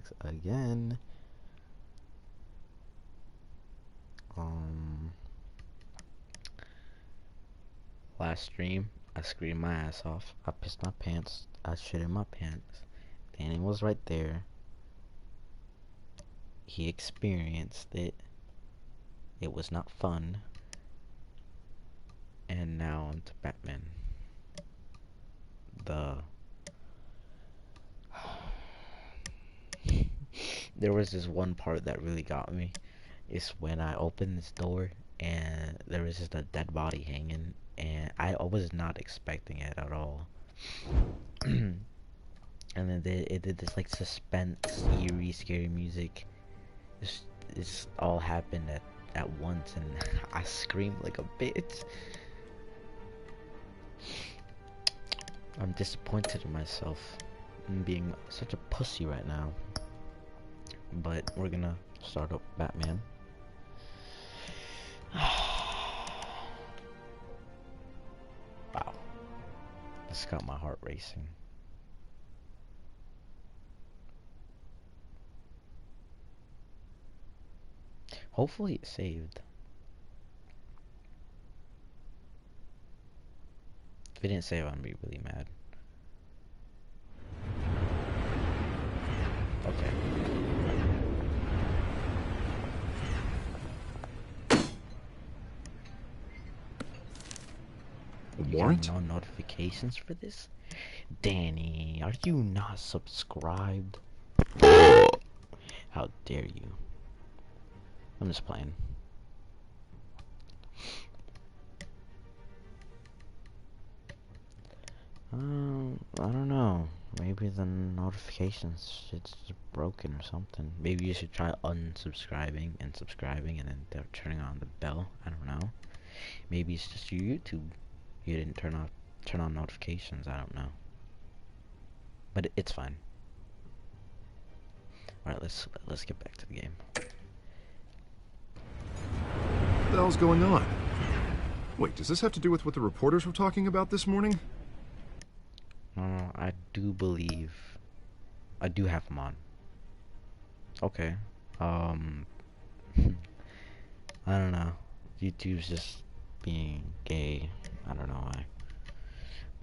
tags again. Last stream, I screamed my ass off. I pissed my pants. I shit in my pants. Danny was right there. He experienced it. It was not fun. And now I'm to Batman. There was this one part that really got me. It's when I opened this door and there was just a dead body hanging, and I was not expecting it at all. And then it did this like suspense, eerie, scary music. This all happened at once, and I screamed like a bitch. I'm disappointed in myself. I'm being such a pussy right now. But we're gonna start up Batman. Wow. This got my heart racing. Hopefully it saved. If it didn't save, I'm gonna be really mad. Okay. Warrant? No notifications for this? Danny, are you not subscribed? How dare you? I'm just playing. I don't know. Maybe the notifications shit's broken or something. Maybe you should try unsubscribing and subscribing and then turning on the bell. I don't know. Maybe it's just your YouTube. You didn't turn on notifications. I don't know. But it's fine. All right, let's get back to the game. What the hell's going on? Wait, does this have to do with what the reporters were talking about this morning? I do believe I do have them on. Okay. I don't know. YouTube's just being gay. I don't know why.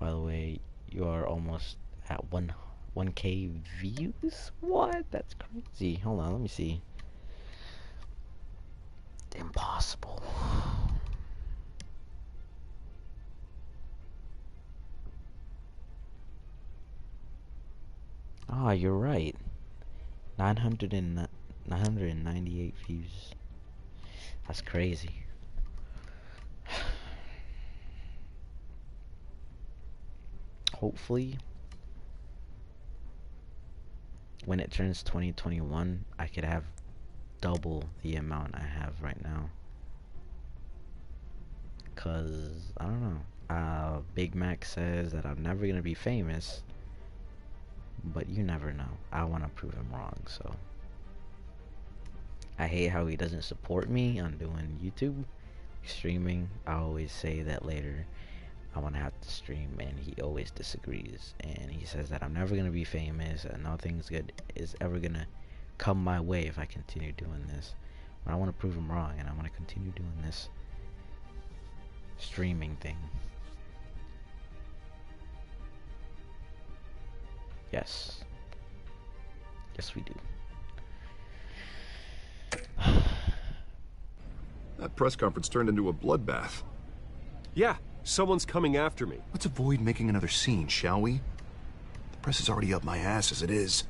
By the way, you are almost at 1K views? What? That's crazy. Hold on, let me see. Impossible. Ah, you're right. 998 views. That's crazy. Hopefully, when it turns 2021, I could have double the amount I have right now. Cause, I don't know. Big Mac says that I'm never gonna be famous. But you never know. I want to prove him wrong, so. I hate how he doesn't support me on doing YouTube streaming. I always say that later I want to have to stream, and he always disagrees. And he says that I'm never going to be famous and nothing's good is ever going to come my way if I continue doing this. But I want to prove him wrong, and I want to continue doing this streaming thing. Yes. Yes, we do. That press conference turned into a bloodbath. Yeah, someone's coming after me. Let's avoid making another scene, shall we? The press is already up my ass as it is.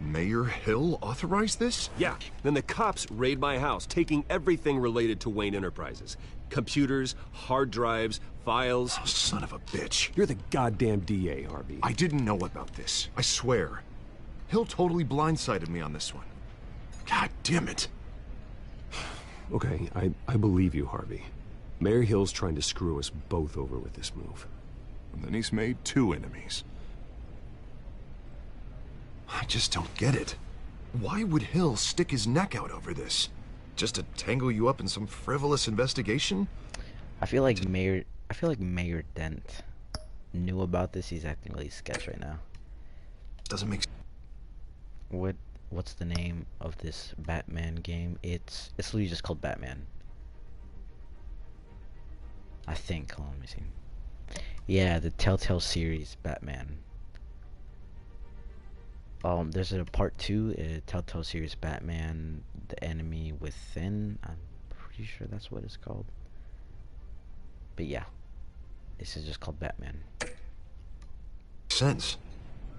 Mayor Hill authorized this? Yeah, then the cops raid my house, taking everything related to Wayne Enterprises. Computers, hard drives, files. Oh, son of a bitch. You're the goddamn DA, Harvey. I didn't know about this. I swear. Hill totally blindsided me on this one. God damn it. Okay, I believe you, Harvey. Mayor Hill's trying to screw us both over with this move. And then he's made two enemies. I just don't get it. Why would Hill stick his neck out over this? Just to tangle you up in some frivolous investigation? I feel like Mayor Dent knew about this. He's acting really sketch right now. doesn't make What what's the name of this Batman game? It's literally just called Batman. I think. Hold on, let me see. Yeah, the Telltale series Batman. There's a part 2, Telltale series Batman, The Enemy Within. I'm pretty sure that's what it's called. But yeah, this is just called Batman. sense.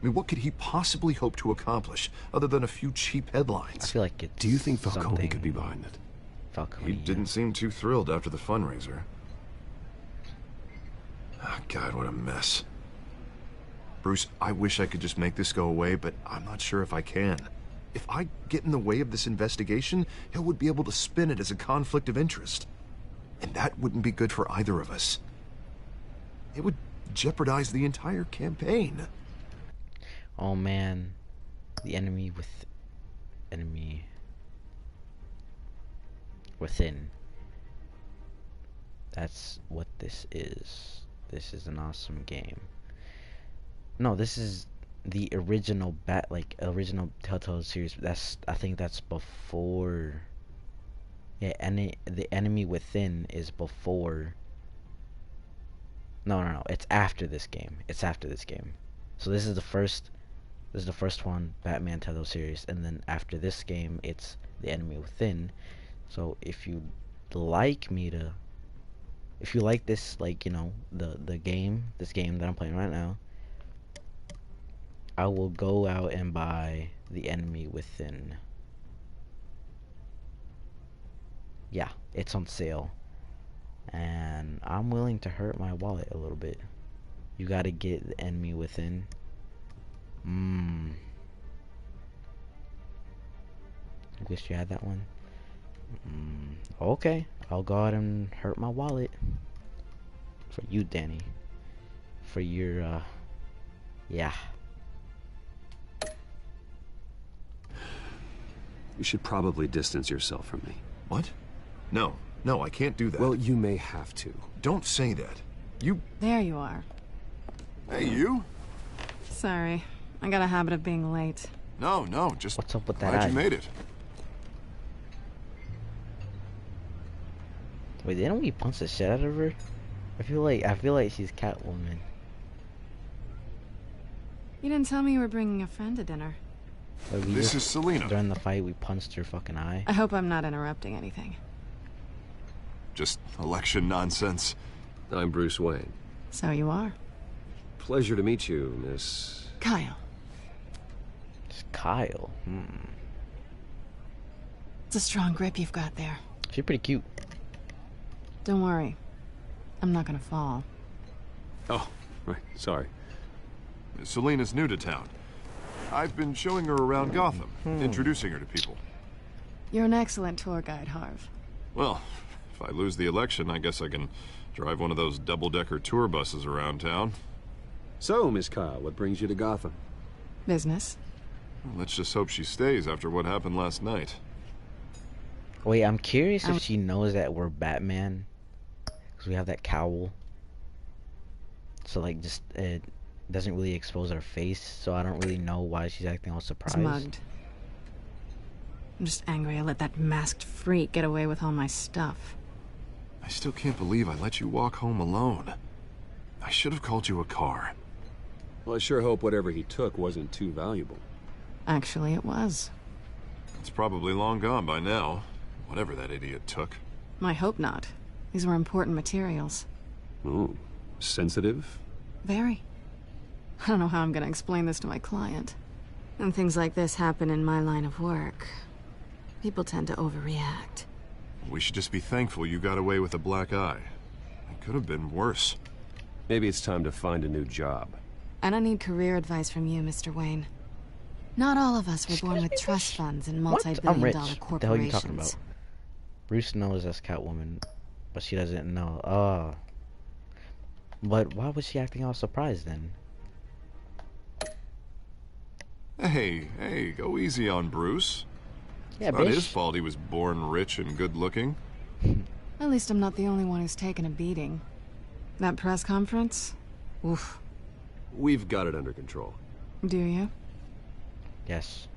I mean, what could he possibly hope to accomplish other than a few cheap I headlines? feel like it's Do you think Falcone something could be behind it? Falcone. He didn't seem too thrilled after the fundraiser. Oh, God, what a mess. Bruce, I wish I could just make this go away, but I'm not sure if I can. If I get in the way of this investigation, Hill would be able to spin it as a conflict of interest. And that wouldn't be good for either of us. It would jeopardize the entire campaign. Oh man, the enemy within. That's what this is. This is an awesome game. No, this is the original original Telltale series. I think that's before. Yeah, the enemy within is before. No. It's after this game. It's after this game. So this is the first. This is the first one, Batman Telltale series, and then after this game, it's the enemy within. So if you like this, like, you know, this game that I'm playing right now, I will go out and buy the enemy within. Yeah, it's on sale, and I'm willing to hurt my wallet a little bit. You gotta get the enemy within. Wish you had that one. Okay, I'll go out and hurt my wallet for you, Danny. For your yeah. You should probably distance yourself from me. What? No, I can't do that. Well, you may have to. Don't say that. You... There you are. Hey, you? Sorry. I got a habit of being late. No, just... What's up with that glad eye? you made it. Wait, didn't we punch the shit out of her? I feel like she's Catwoman. You didn't tell me you were bringing a friend to dinner. Like, This is Selena. During the fight, we punched her fucking eye. I hope I'm not interrupting anything. Just election nonsense. I'm Bruce Wayne. So you are. Pleasure to meet you, Miss... Kyle. It's Kyle. It's a strong grip you've got there. She's pretty cute. Don't worry. I'm not gonna fall. Oh, right, sorry. Selena's new to town. I've been showing her around Gotham, introducing her to people. You're an excellent tour guide, Harv. Well, if I lose the election, I guess I can drive one of those double-decker tour buses around town. So, Miss Kyle, what brings you to Gotham? Business. Well, let's just hope she stays after what happened last night. Wait, I'm curious if she knows that we're Batman. Because we have that cowl. So, like, just, it doesn't really expose our face. So I don't really know why she's acting all surprised. Mugged. I'm just angry I let that masked freak get away with all my stuff. I still can't believe I let you walk home alone. I should have called you a car. Well, I sure hope whatever he took wasn't too valuable. Actually, it was. It's probably long gone by now. Whatever that idiot took. I hope not. These were important materials. Ooh, sensitive? Very. I don't know how I'm gonna explain this to my client. When things like this happen in my line of work, people tend to overreact. We should just be thankful you got away with a black eye. It could have been worse. Maybe it's time to find a new job. I don't need career advice from you, Mr. Wayne. Not all of us were born with trust funds and What? I'm multi-billion rich. dollar What the hell are you corporations. talking about? Bruce knows that's Catwoman, but she doesn't know. Oh. But why was she acting all surprised then? Hey, go easy on Bruce. Yeah, It's not bitch. his fault he was born rich and good-looking. At least I'm not the only one who's taken a beating. That press conference? Oof. We've got it under control. Do you? Yes.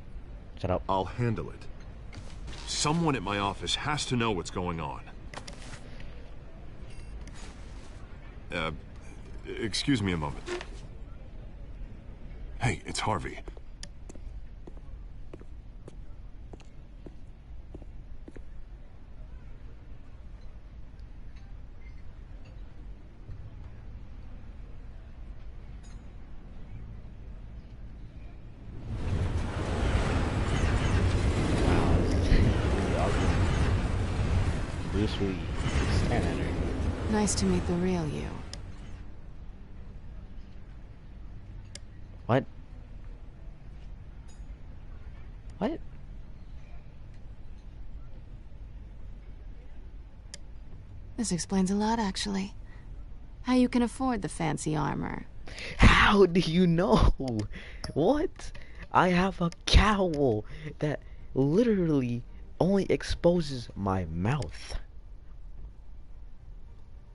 Shut up. I'll handle it. Someone at my office has to know what's going on. Excuse me a moment. Hey, it's Harvey. Wow, this is really ugly. Bruce Lee staring at her. Nice to meet the real you. What? What? This explains a lot, actually. How you can afford the fancy armor. How do you know? What? I have a cowl that literally only exposes my mouth.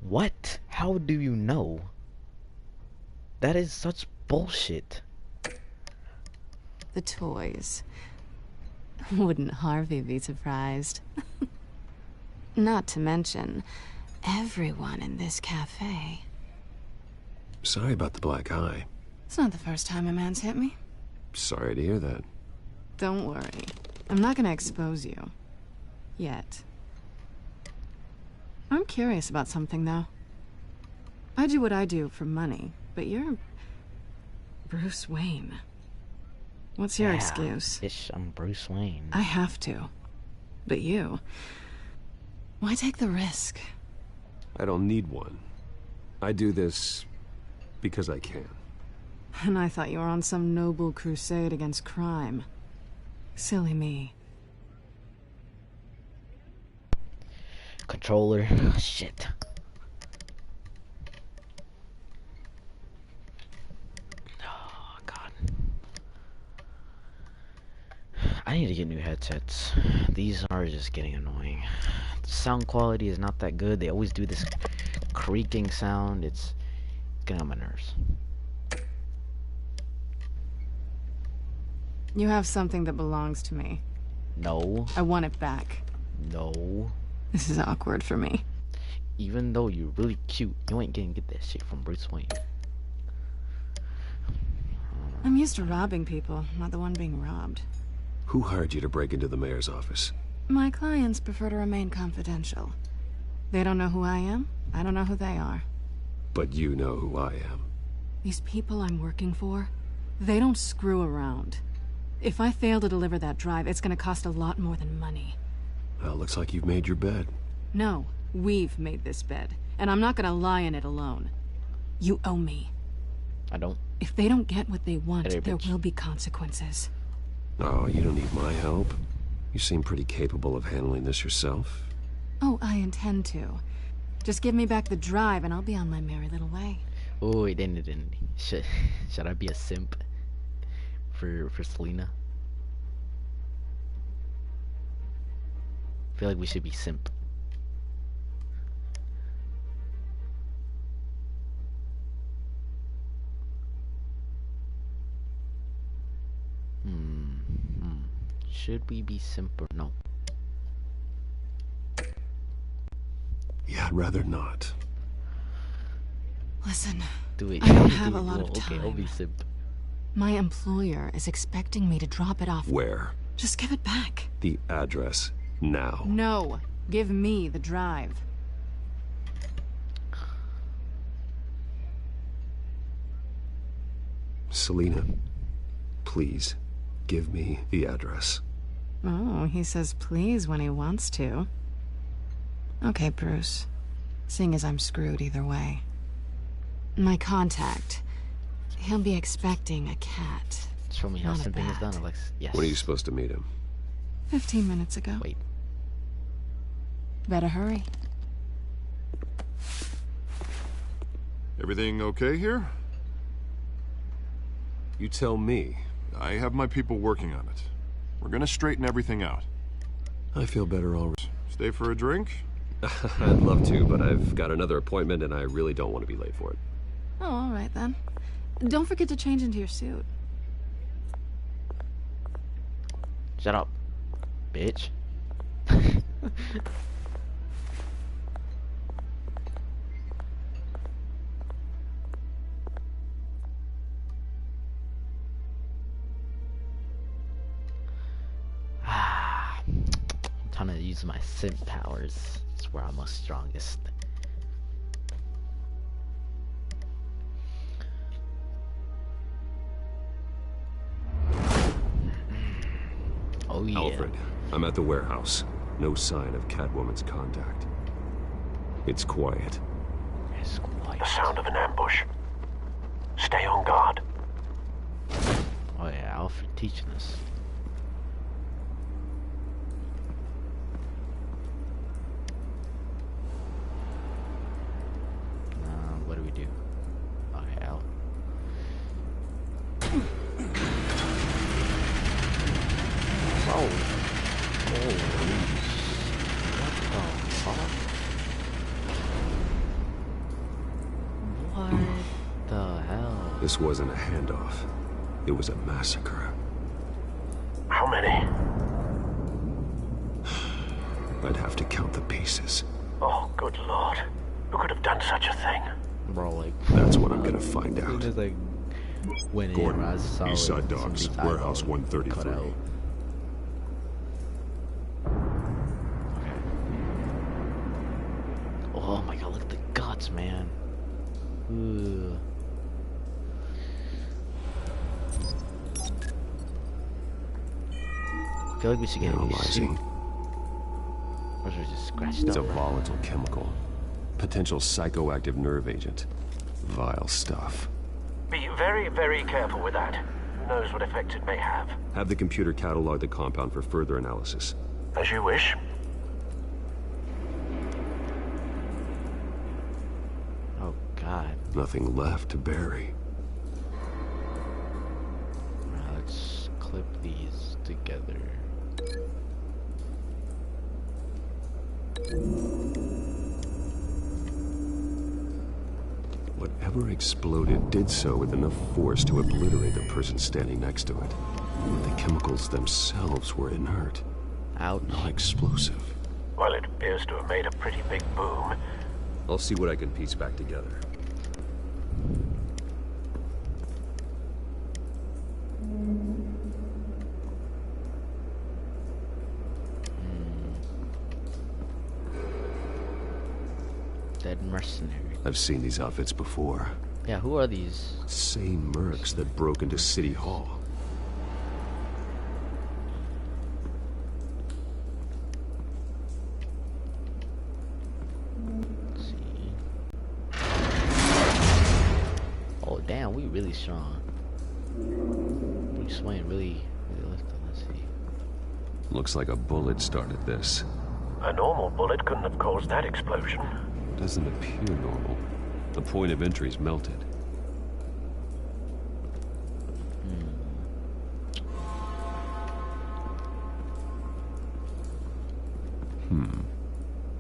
What? How do you know? That is such bullshit. The toys. Wouldn't Harvey be surprised? Not to mention, everyone in this cafe. Sorry about the black eye. It's not the first time a man's hit me. Sorry to hear that. Don't worry. I'm not gonna expose you. Yet. I'm curious about something, though. I do what I do for money, but you're Bruce Wayne. What's your excuse? Ish, I'm Bruce Wayne. I have to. But you... Why take the risk? I don't need one. I do this because I can. And I thought you were on some noble crusade against crime. Silly me. Controller. Shit. Oh, God. I need to get new headsets. These are just getting annoying. The sound quality is not that good. They always do this creaking sound. It's getting on my nerves. You have something that belongs to me. No. I want it back. No. This is awkward for me. Even though you're really cute, you ain't gonna get that shit from Bruce Wayne. I'm used to robbing people, not the one being robbed. Who hired you to break into the mayor's office? My clients prefer to remain confidential. They don't know who I am. I don't know who they are. But you know who I am. These people I'm working for, they don't screw around. If I fail to deliver that drive, it's gonna cost a lot more than money. Well, looks like you've made your bed. No, we've made this bed, and I'm not gonna lie in it alone. You owe me. I don't. If they don't get what they want, Hey, there bitch. will be consequences. Oh, you don't need my help. You seem pretty capable of handling this yourself. Oh, I intend to. Just give me back the drive, and I'll be on my merry little way. Oh, it ended. Should I be a simp for Selena? I feel like we should be simp. Should we be simp or no? Yeah, I'd rather not. Listen, Do it. I don't Do have it. a lot Well, of okay, I'll be time. simp. My employer is expecting me to drop it off. Where? Just give it back. The address. Now. No, give me the drive. Selena, please, give me the address. Oh, he says please when he wants to. Okay, Bruce. Seeing as I'm screwed either way. My contact. He'll be expecting a cat. Show me how Not a simping is done, bat. Alex. Yes. When are you supposed to meet him? 15 minutes ago. Wait. Better hurry. Everything okay here? You tell me. I have my people working on it. We're gonna straighten everything out. I feel better already. Stay for a drink? I'd love to, but I've got another appointment and I really don't want to be late for it. Oh, all right then. Don't forget to change into your suit. Shut up, bitch. I'm trying to use my synth powers. It's where I'm most strongest. Oh yeah. Alfred, I'm at the warehouse. No sign of Catwoman's contact. It's quiet. It's quiet. The sound of an ambush. Stay on guard. Oh yeah, Alfred teaching us. What do we do? Oh hell. Whoa. Holy what the hell? This wasn't a handoff. It was a massacre. How many? I'd have to count the pieces. Oh, good lord. Who could have done such a thing? Bro, like That's what I'm gonna find out. Just like went Gordon, in, I saw Eastside it, Docks, somebody's Warehouse eyeball 133. cut out. Oh my god, look at the guts, man. Ugh. I feel like we should get a new suit. Analyzing. Or should we just scratched It's a up? volatile chemical. Potential psychoactive nerve agent. Vile stuff. Be very, very careful with that. Who knows what effect it may have? Have the computer catalog the compound for further analysis. As you wish. Oh god. Nothing left to bury. Let's clip these together. Whatever exploded did so with enough force to obliterate the person standing next to it. But the chemicals themselves were inert, Ouch. not explosive. Well, it appears to have made a pretty big boom. I'll see what I can piece back together. Dead mercenary. I've seen these outfits before. Yeah, who are these? Same mercs that broke into City Hall. Let's see. Oh damn, we really strong. Bruce Wayne really lifted. Let's see. Looks like a bullet started this. A normal bullet couldn't have caused that explosion. Doesn't appear normal. The point of entry's melted.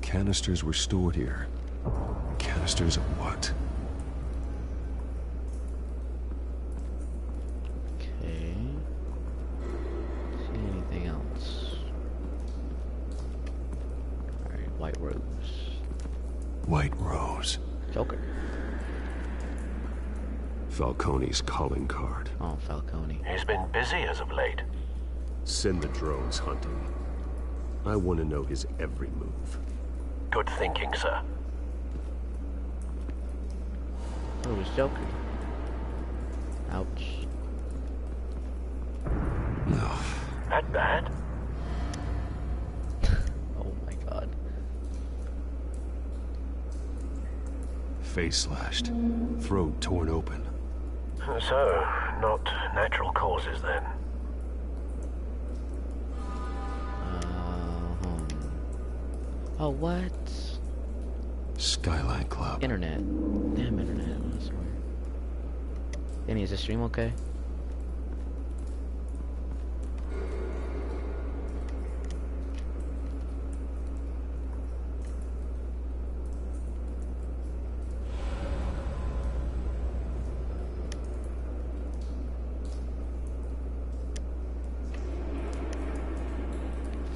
Canisters were stored here. Canisters of what? Okay. See anything else? Alright, White Rose. White Rose. Joker. Falcone's calling card. Oh, Falcone. He's been busy as of late. Send the drones hunting. I want to know his every move. Good thinking, sir. Oh, it was Joker. Ouch. No. That bad? Oh my god. Face slashed. Throat torn open. So, not natural causes then. Oh, what? Skyline Club. Internet. Damn internet. I swear. Danny, is the stream okay?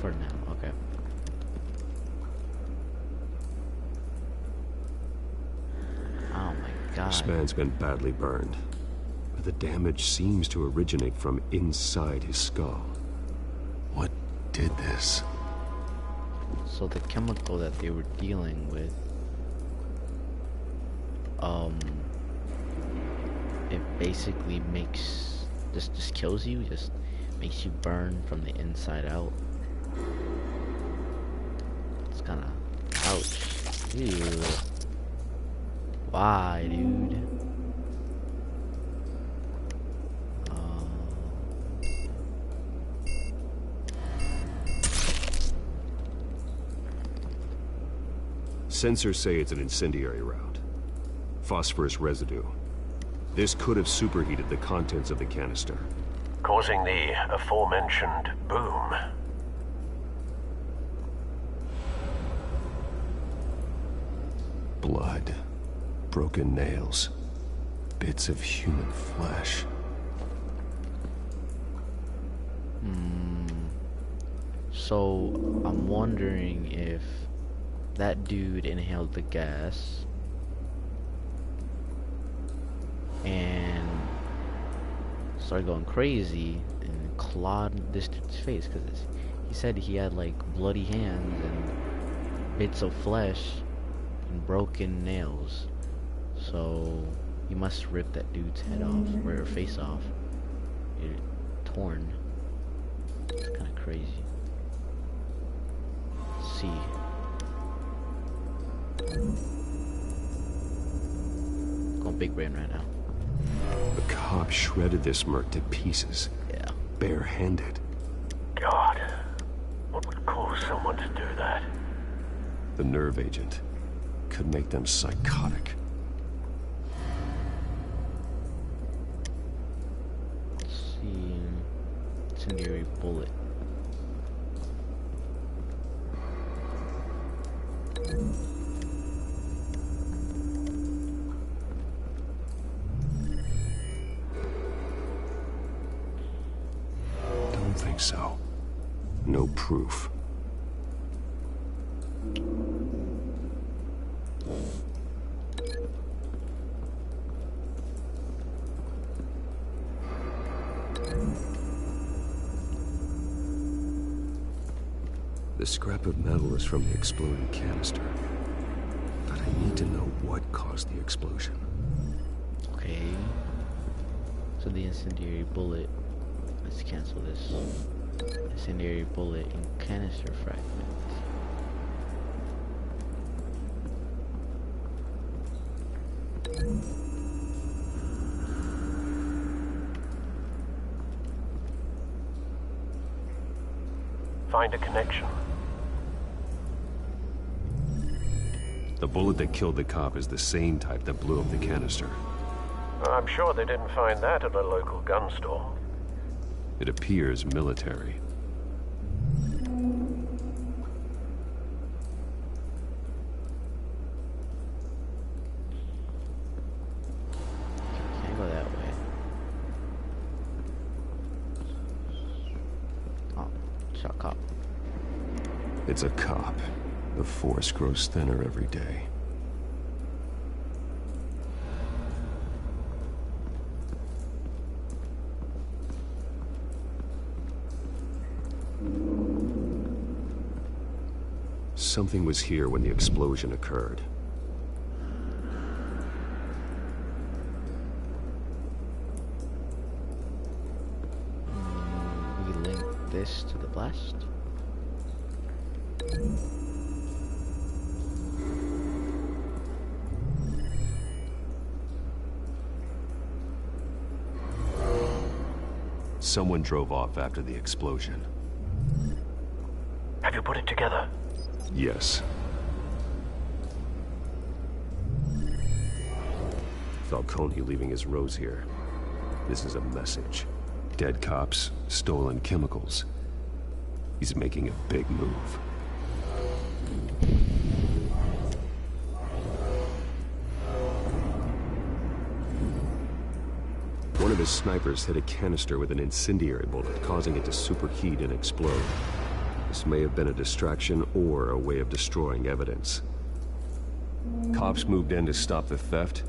For now, okay. Oh my god. This man's been badly burned, but the damage seems to originate from inside his skull. What did this? So the chemical that they were dealing with, it basically makes, just kills you, just makes you burn from the inside out. It's kinda, ouch. Ew. Why, dude? Sensors say it's an incendiary route. Phosphorus residue. This could have superheated the contents of the canister, causing the aforementioned boom. Blood, broken nails, bits of human flesh. So I'm wondering if that dude inhaled the gas and started going crazy and clawed this dude's face, because he said he had like bloody hands and bits of flesh and broken nails. So he must rip that dude's head off, or face off. It torn. It's kind of crazy. Let's see. Going big brain right now. The cop shredded this merc to pieces. Yeah. Barehanded. God, what would cause someone to do that? The nerve agent could make them psychotic. Let's see. Incendiary bullet. Don't think so. No proof. The scrap of metal is from the exploding canister. But I need to know what caused the explosion. Okay. So the incendiary bullet. Let's cancel this. Incendiary bullet and canister fragment. Find a connection. The bullet that killed the cop is the same type that blew up the canister. I'm sure they didn't find that at a local gun store. It appears military. Can't go that way. Oh, shot cop. It's a cop. The force grows thinner every day. Something was here when the explosion occurred. We link this to the blast. Someone drove off after the explosion. Have you put it together? Yes. Falcone leaving his rose here. This is a message. Dead cops, stolen chemicals. He's making a big move. One of his snipers hit a canister with an incendiary bullet, causing it to superheat and explode. This may have been a distraction or a way of destroying evidence. Cops moved in to stop the theft.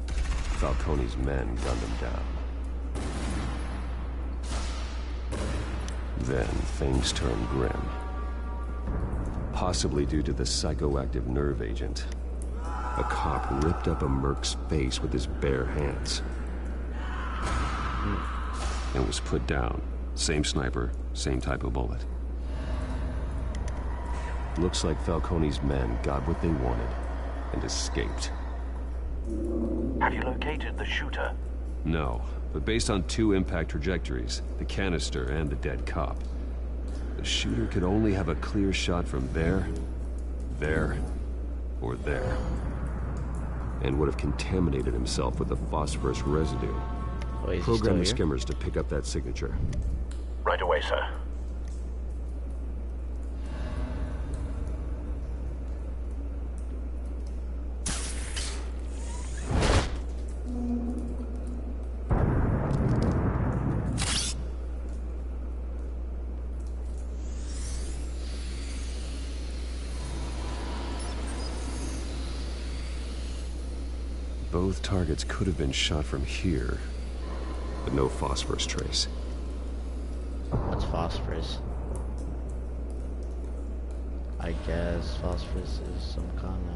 Falcone's men gunned him down. Then things turned grim. Possibly due to the psychoactive nerve agent. A cop ripped up a merc's face with his bare hands. And was put down. Same sniper, same type of bullet. Looks like Falcone's men got what they wanted and escaped. Have you located the shooter? No, but based on 2 impact trajectories, the canister and the dead cop, the shooter could only have a clear shot from there, or there. And would have contaminated himself with the phosphorus residue. Oh, is he Program the still here? skimmers to pick up that signature. Right away, sir. Both targets could have been shot from here, but no phosphorus trace. What's phosphorus? I guess phosphorus is some kind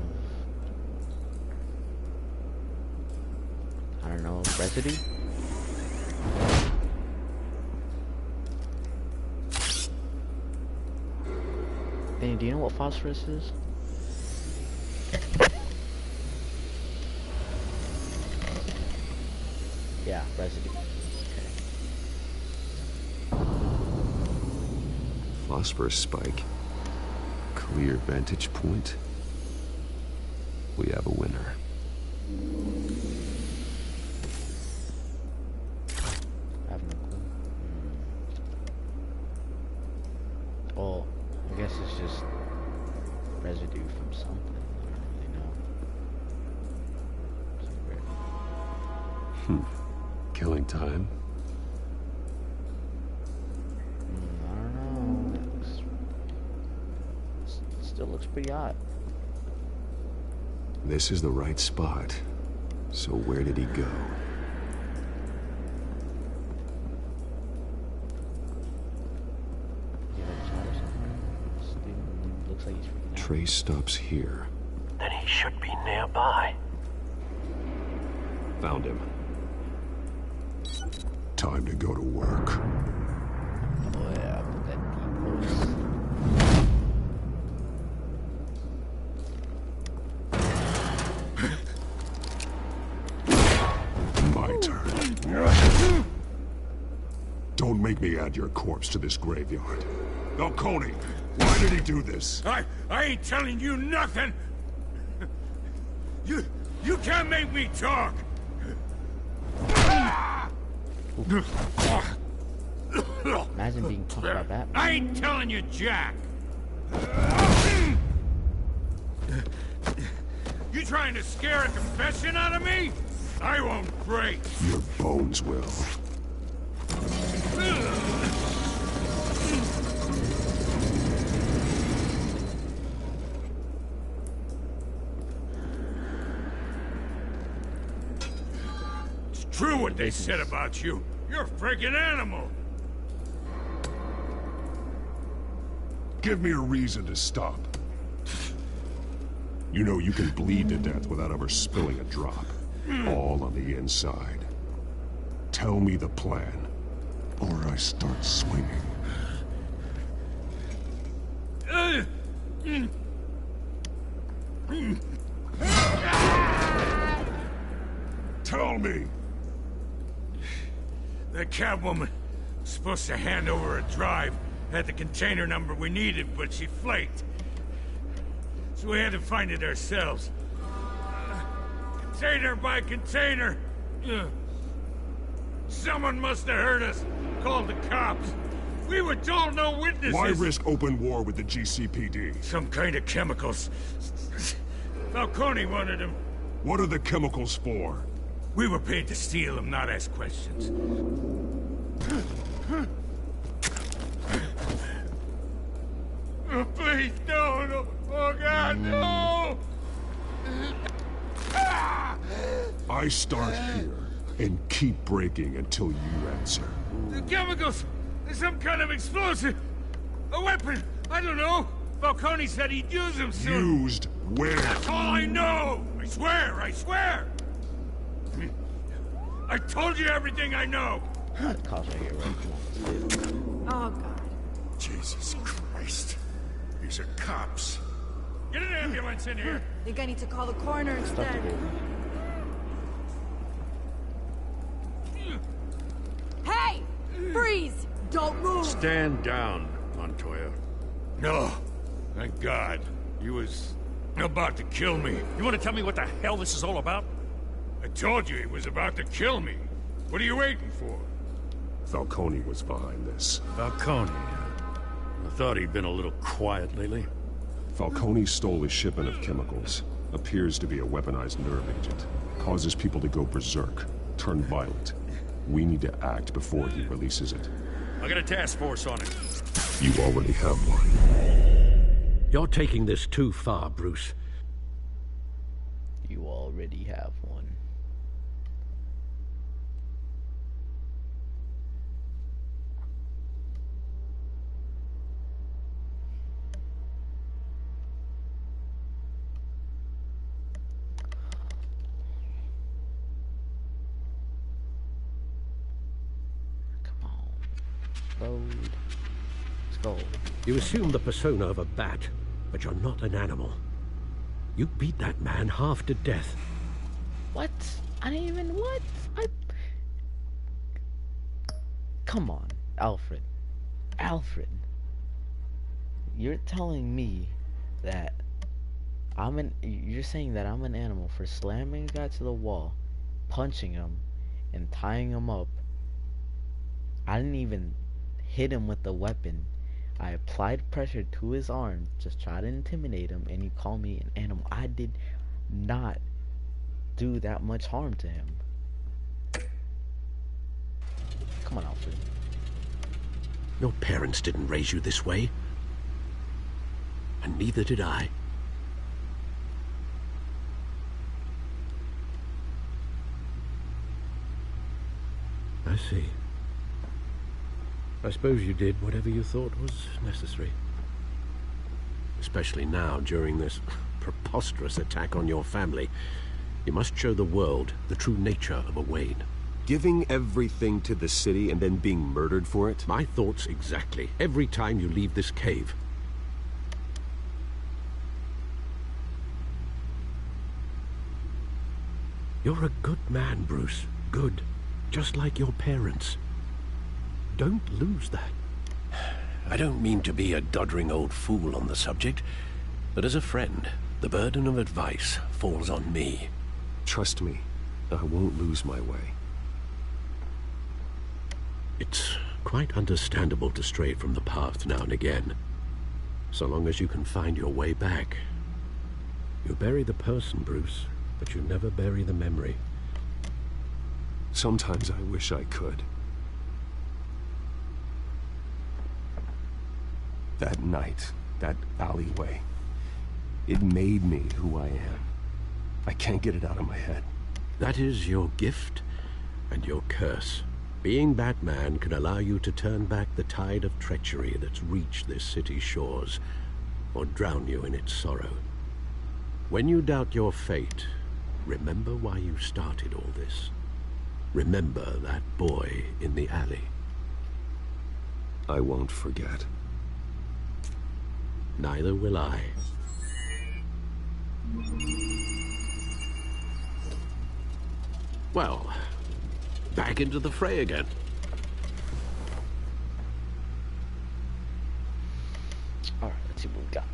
of, I don't know, residue? Danny, do you know what phosphorus is? Yeah, residue. Phosphorus spike. Clear vantage point. We have a winner. I have no clue. Oh, I guess it's just residue from something. I don't really know. Killing time. I don't know. It still looks pretty hot. This is the right spot. So where did he go? You have a shot or something? This dude looks like he's freaking out. Trace stops here. Then he should be nearby. Found him. Time to go to work. Oh yeah, put that deep voice. My turn. Don't make me add your corpse to this graveyard. Falcone, why did he do this? I ain't telling you nothing. You can't make me talk. Imagine being punched by Batman. I ain't telling you, Jack. You trying to scare a confession out of me? I won't break. Your bones will. It's true what they said about you. You're a freaking animal. Give me a reason to stop. You know you can bleed to death without ever spilling a drop. All on the inside. Tell me the plan, or I start swinging. Tell me! The Catwoman was supposed to hand over a drive, had the container number we needed, but she flaked. So we had to find it ourselves. Container by container. Someone must have heard us. Called the cops. We were told no witnesses. Why risk open war with the GCPD? Some kind of chemicals. Falcone wanted them. What are the chemicals for? We were paid to steal them, not ask questions. I start here and keep breaking until you answer. The chemicals! There's some kind of explosive! A weapon! I don't know! Falcone said he'd use them soon! Used where? That's all I know! I swear! I swear! I told you everything I know! That cops right here, right? Come on, Oh, God. Jesus Christ. These are cops. Get an ambulance in here! Think I need to call the coroner let's do instead. it. Hey! Freeze! Don't move! Stand down, Montoya. No. Thank God. He was about to kill me. You want to tell me what the hell this is all about? I told you he was about to kill me. What are you waiting for? Falcone was behind this. Falcone. I thought he'd been a little quiet lately. Falcone stole a shipment of chemicals. Appears to be a weaponized nerve agent. Causes people to go berserk, turn violent. We need to act before he releases it. I got a task force on it. You already have one. You're taking this too far, Bruce. You already have one. Come on. Load. Let's go. You assume the persona of a bat, but you're not an animal. You beat that man half to death. What? I didn't even what? Come on, Alfred. Alfred. You're telling me that you're saying that I'm an animal for slamming a guy to the wall, punching him, and tying him up. I didn't even hit him with the weapon. I applied pressure to his arm, just try to intimidate him, and you call me an animal. I did not do that much harm to him. Come on, Alfred. Your parents didn't raise you this way. And neither did I. I see. I suppose you did whatever you thought was necessary. Especially now, during this preposterous attack on your family. You must show the world the true nature of a Wayne. Giving everything to the city and then being murdered for it? My thoughts exactly. Every time you leave this cave. You're a good man, Bruce. Good. Just like your parents. Don't lose that. I don't mean to be a doddering old fool on the subject, but as a friend, the burden of advice falls on me. Trust me, I won't lose my way. It's quite understandable to stray from the path now and again, so long as you can find your way back. You bury the person, Bruce, but you never bury the memory. Sometimes I wish I could. That night, that alleyway, it made me who I am. I can't get it out of my head. That is your gift and your curse. Being Batman can allow you to turn back the tide of treachery that's reached this city's shores, or drown you in its sorrow. When you doubt your fate, remember why you started all this. Remember that boy in the alley. I won't forget. Neither will I. Well, back into the fray again. Alright, let's see what we got.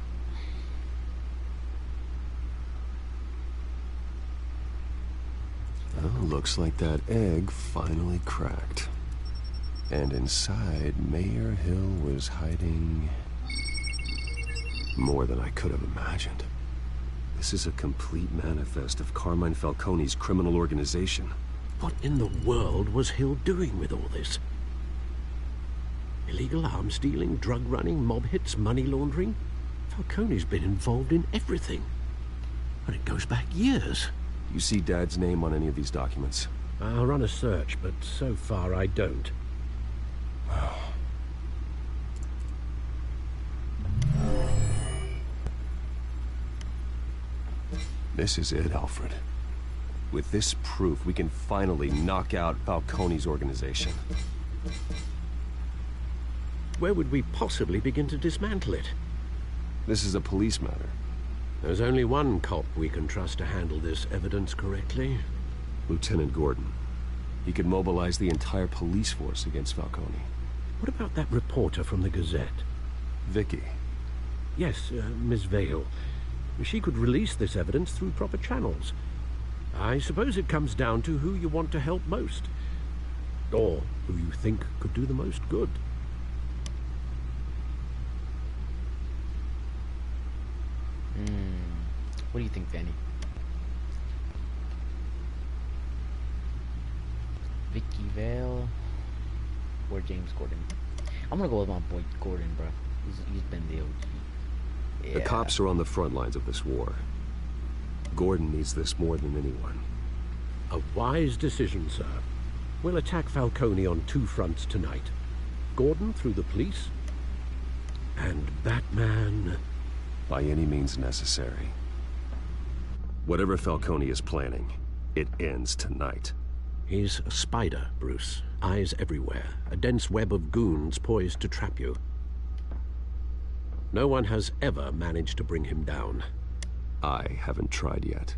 Well, looks like that egg finally cracked. And inside, Mayor Hill was hiding more than I could have imagined. This is a complete manifest of Carmine Falcone's criminal organization. What in the world was Hill doing with all this? Illegal arms dealing, drug running, mob hits, money laundering? Falcone's been involved in everything. And it goes back years. You see Dad's name on any of these documents? I'll run a search, but so far I don't. This is it, Alfred. With this proof, we can finally knock out Falcone's organization. Where would we possibly begin to dismantle it? This is a police matter. There's only one cop we can trust to handle this evidence correctly. Lieutenant Gordon. He could mobilize the entire police force against Falcone. What about that reporter from the Gazette? Vicky. Yes, Miss Vale. She could release this evidence through proper channels. I suppose it comes down to who you want to help most. Or who you think could do the most good. What do you think, Danny? Vicky Vale or James Gordon? I'm gonna go with my boy Gordon, bro. He's been the OG. Yeah. The cops are on the front lines of this war. Gordon needs this more than anyone. A wise decision, sir. We'll attack Falcone on two fronts tonight. Gordon through the police, and Batman... by any means necessary. Whatever Falcone is planning, it ends tonight. He's a spider, Bruce. Eyes everywhere. A dense web of goons poised to trap you. No one has ever managed to bring him down. I haven't tried yet.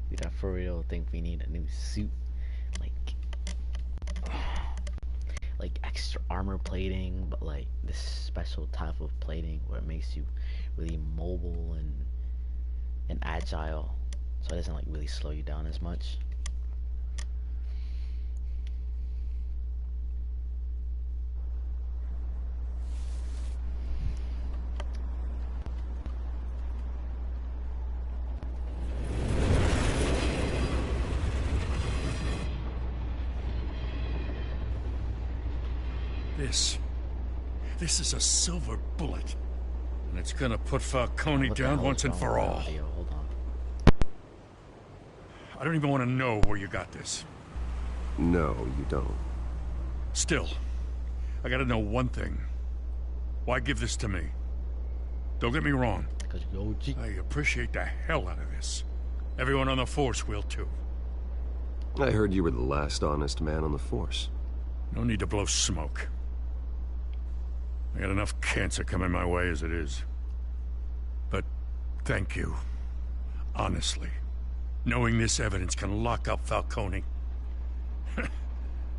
Dude, I for real think we need a new suit. Like extra armor plating, but like this special type of plating where it makes you really mobile and agile, so it doesn't like really slow you down as much. This is a silver bullet. And it's gonna put Falcone down once and for all. Hold on. I don't even want to know where you got this. No, you don't. Still, I gotta know one thing. Why give this to me? Don't get me wrong. Because you're OG. I appreciate the hell out of this. Everyone on the force will too. I heard you were the last honest man on the force. No need to blow smoke. I got enough cancer coming my way as it is. But thank you. Honestly. Knowing this evidence can lock up Falcone.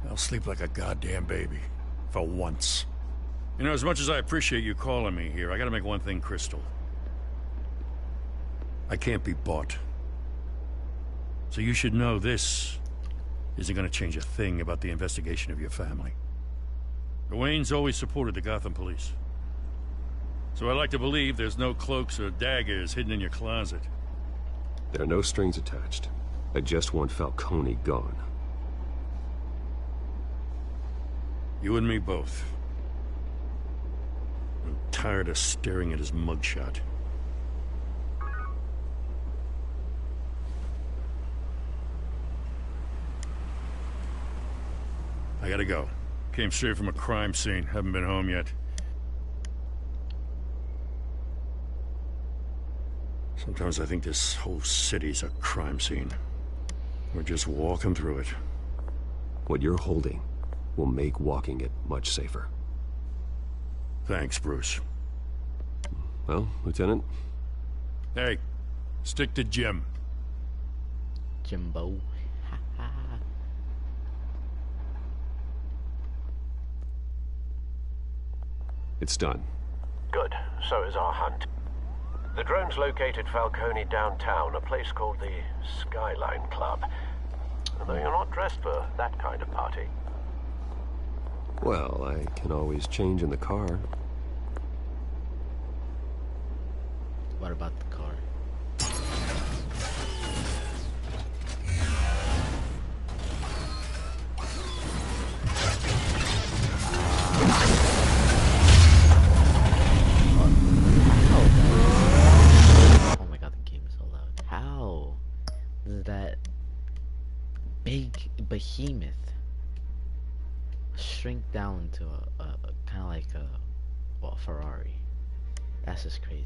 I'll sleep like a goddamn baby. For once. You know, as much as I appreciate you calling me here, I gotta make one thing crystal. I can't be bought. So you should know this isn't gonna change a thing about the investigation of your family. The Waynes always supported the Gotham police. So I like to believe there's no cloaks or daggers hidden in your closet. There are no strings attached. I just want Falcone gone. You and me both. I'm tired of staring at his mugshot. I gotta go. Came straight from a crime scene. Haven't been home yet. Sometimes I think this whole city's a crime scene. We're just walking through it. What you're holding will make walking it much safer. Thanks, Bruce. Well, Lieutenant? Hey, stick to Jim. Jimbo. It's done. Good. So is our hunt. The drones located Falcone downtown, a place called the Skyline Club. Although you're not dressed for that kind of party. Well, I can always change in the car. What about the car? Oh my god, the game is so loud. How? behemoth shrink down to a kind of like a Ferrari. That's just crazy.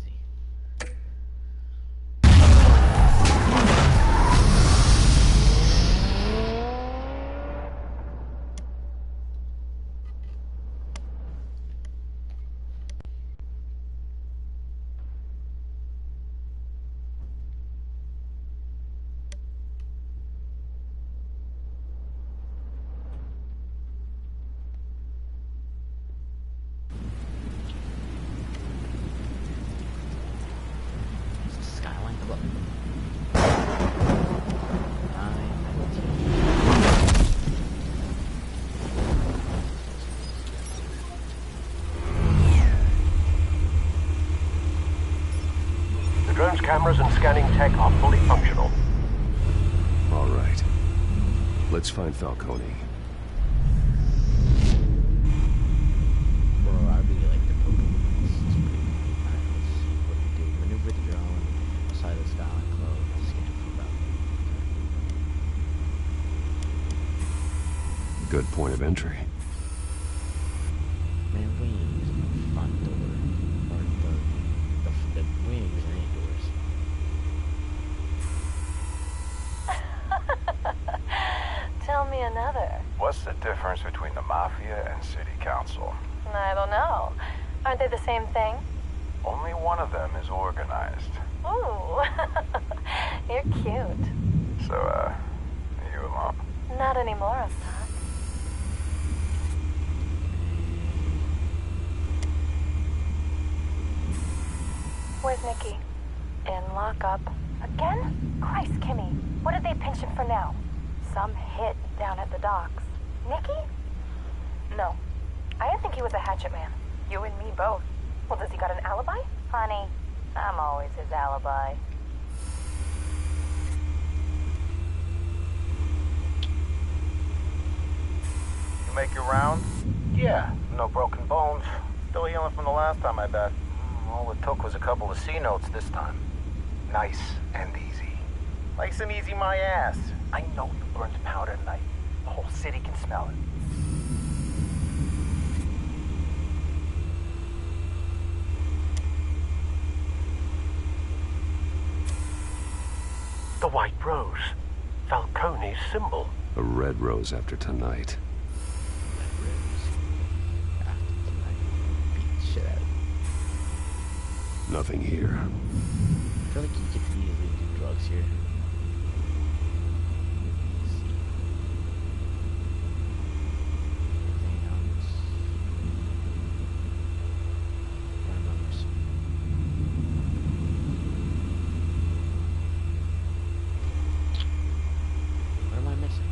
Skyline Club. 9:19. The drone's cameras and scanning tech are fully functional. All right. Let's find Falcone. Bro, I really like the photo. This is pretty cool. Alright, let's see what we do. Maneuver the drone outside the Skyline Club. Scan for Falcone. Good point of entry. Man, we ain't using the front door. Or the we ain't using any doors. Tell me another. What's the difference between the Mafia and City Council? I don't know. Aren't they the same thing? Only one of them is organized. Ooh. You're cute. So, are you alone? Not anymore, I'm not. Where's Nikki? In lockup. Again? Christ, Kimmy. What did they pinch him for now? Some hit down at the docks. Nikki? No. I didn't think he was a hatchet man. You and me both. Well, does he got an alibi? Honey, I'm always his alibi. You make your rounds? Yeah, no broken bones. Still healing from the last time, I bet. All it took was a couple of C notes this time. Nice and easy. Nice and easy my ass. I know you burned powder tonight. The whole city can smell it. The white rose. Falcone's symbol. A red rose after tonight. Red rose. After tonight. Beat the shit out of you. Nothing here. I feel like you could easily do drugs here. Let's see. Anything else? What am I missing? What am I missing?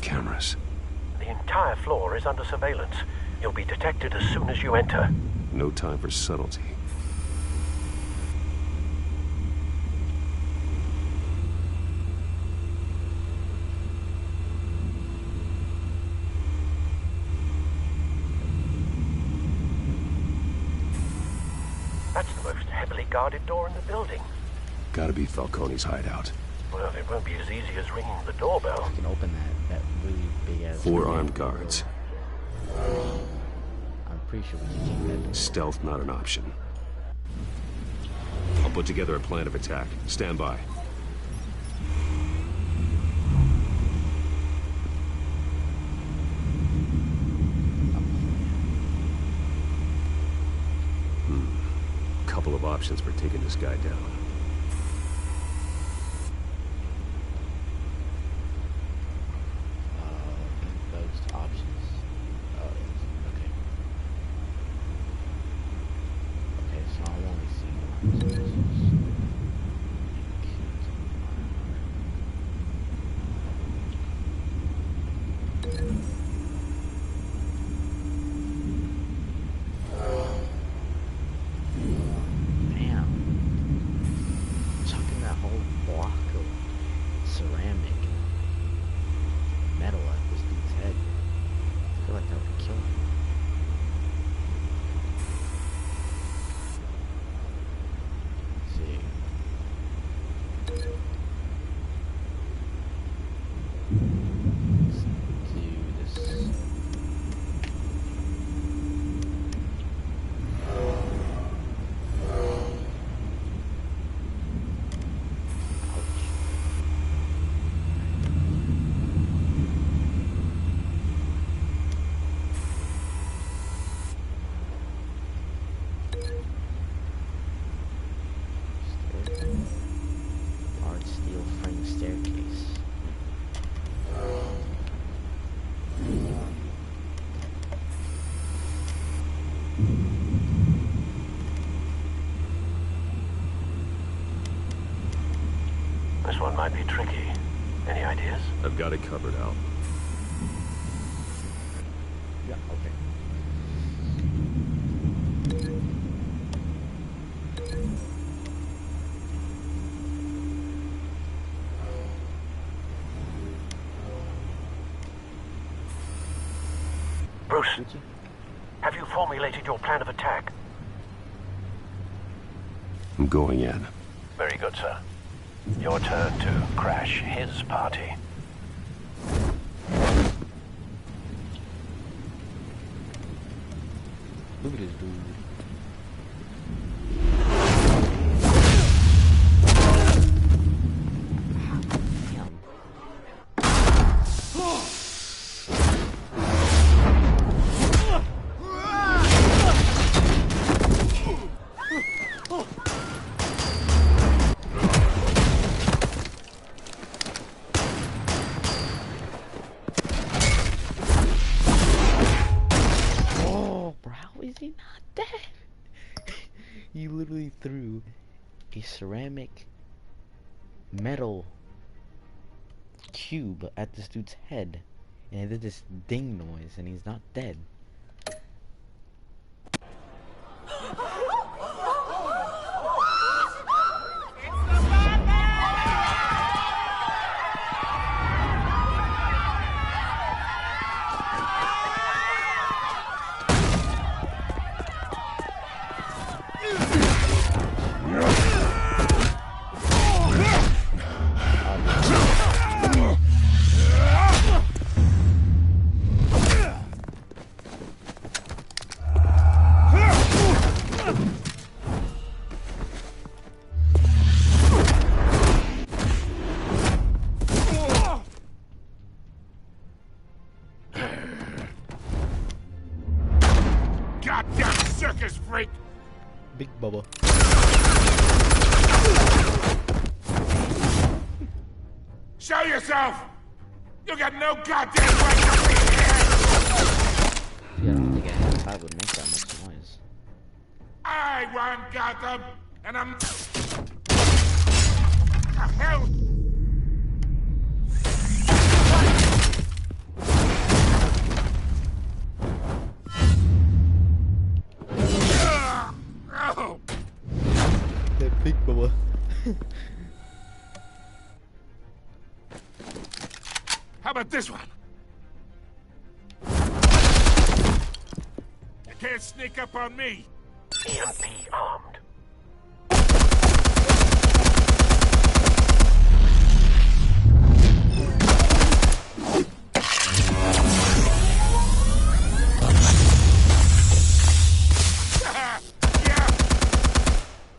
Cameras. The entire floor is under surveillance. You'll be detected as soon as you enter. No time for subtlety. That's the most heavily guarded door in the building. Gotta be Falcone's hideout. Well, it won't be as easy as ringing the doorbell. You can open that really big ass. 4 armed guards. I'm pretty sure we can keep that door. Stealth not an option. I'll put together a plan of attack. Stand by. Couple of options for taking this guy down. Those options. Oh, okay. Okay, so I'm only seeing options. Damn. This one might be tricky. Any ideas? I've got it covered, Al. Yeah, okay. Bruce, have you formulated your plan of attack? I'm going in. Very good, sir. Your turn to crash his party. Look at this dude. He literally threw a ceramic metal cube at this dude's head, and it did this ding noise, and he's not dead. Goddamn circus freak! Big Bubba. Show yourself! You got no goddamn right to be here! Yeah, I don't think I would make that much noise. I run Gotham, and I'm... The hell? Oh! That Big Bubba. How about this one? You can't sneak up on me. EMP armed. Yeah.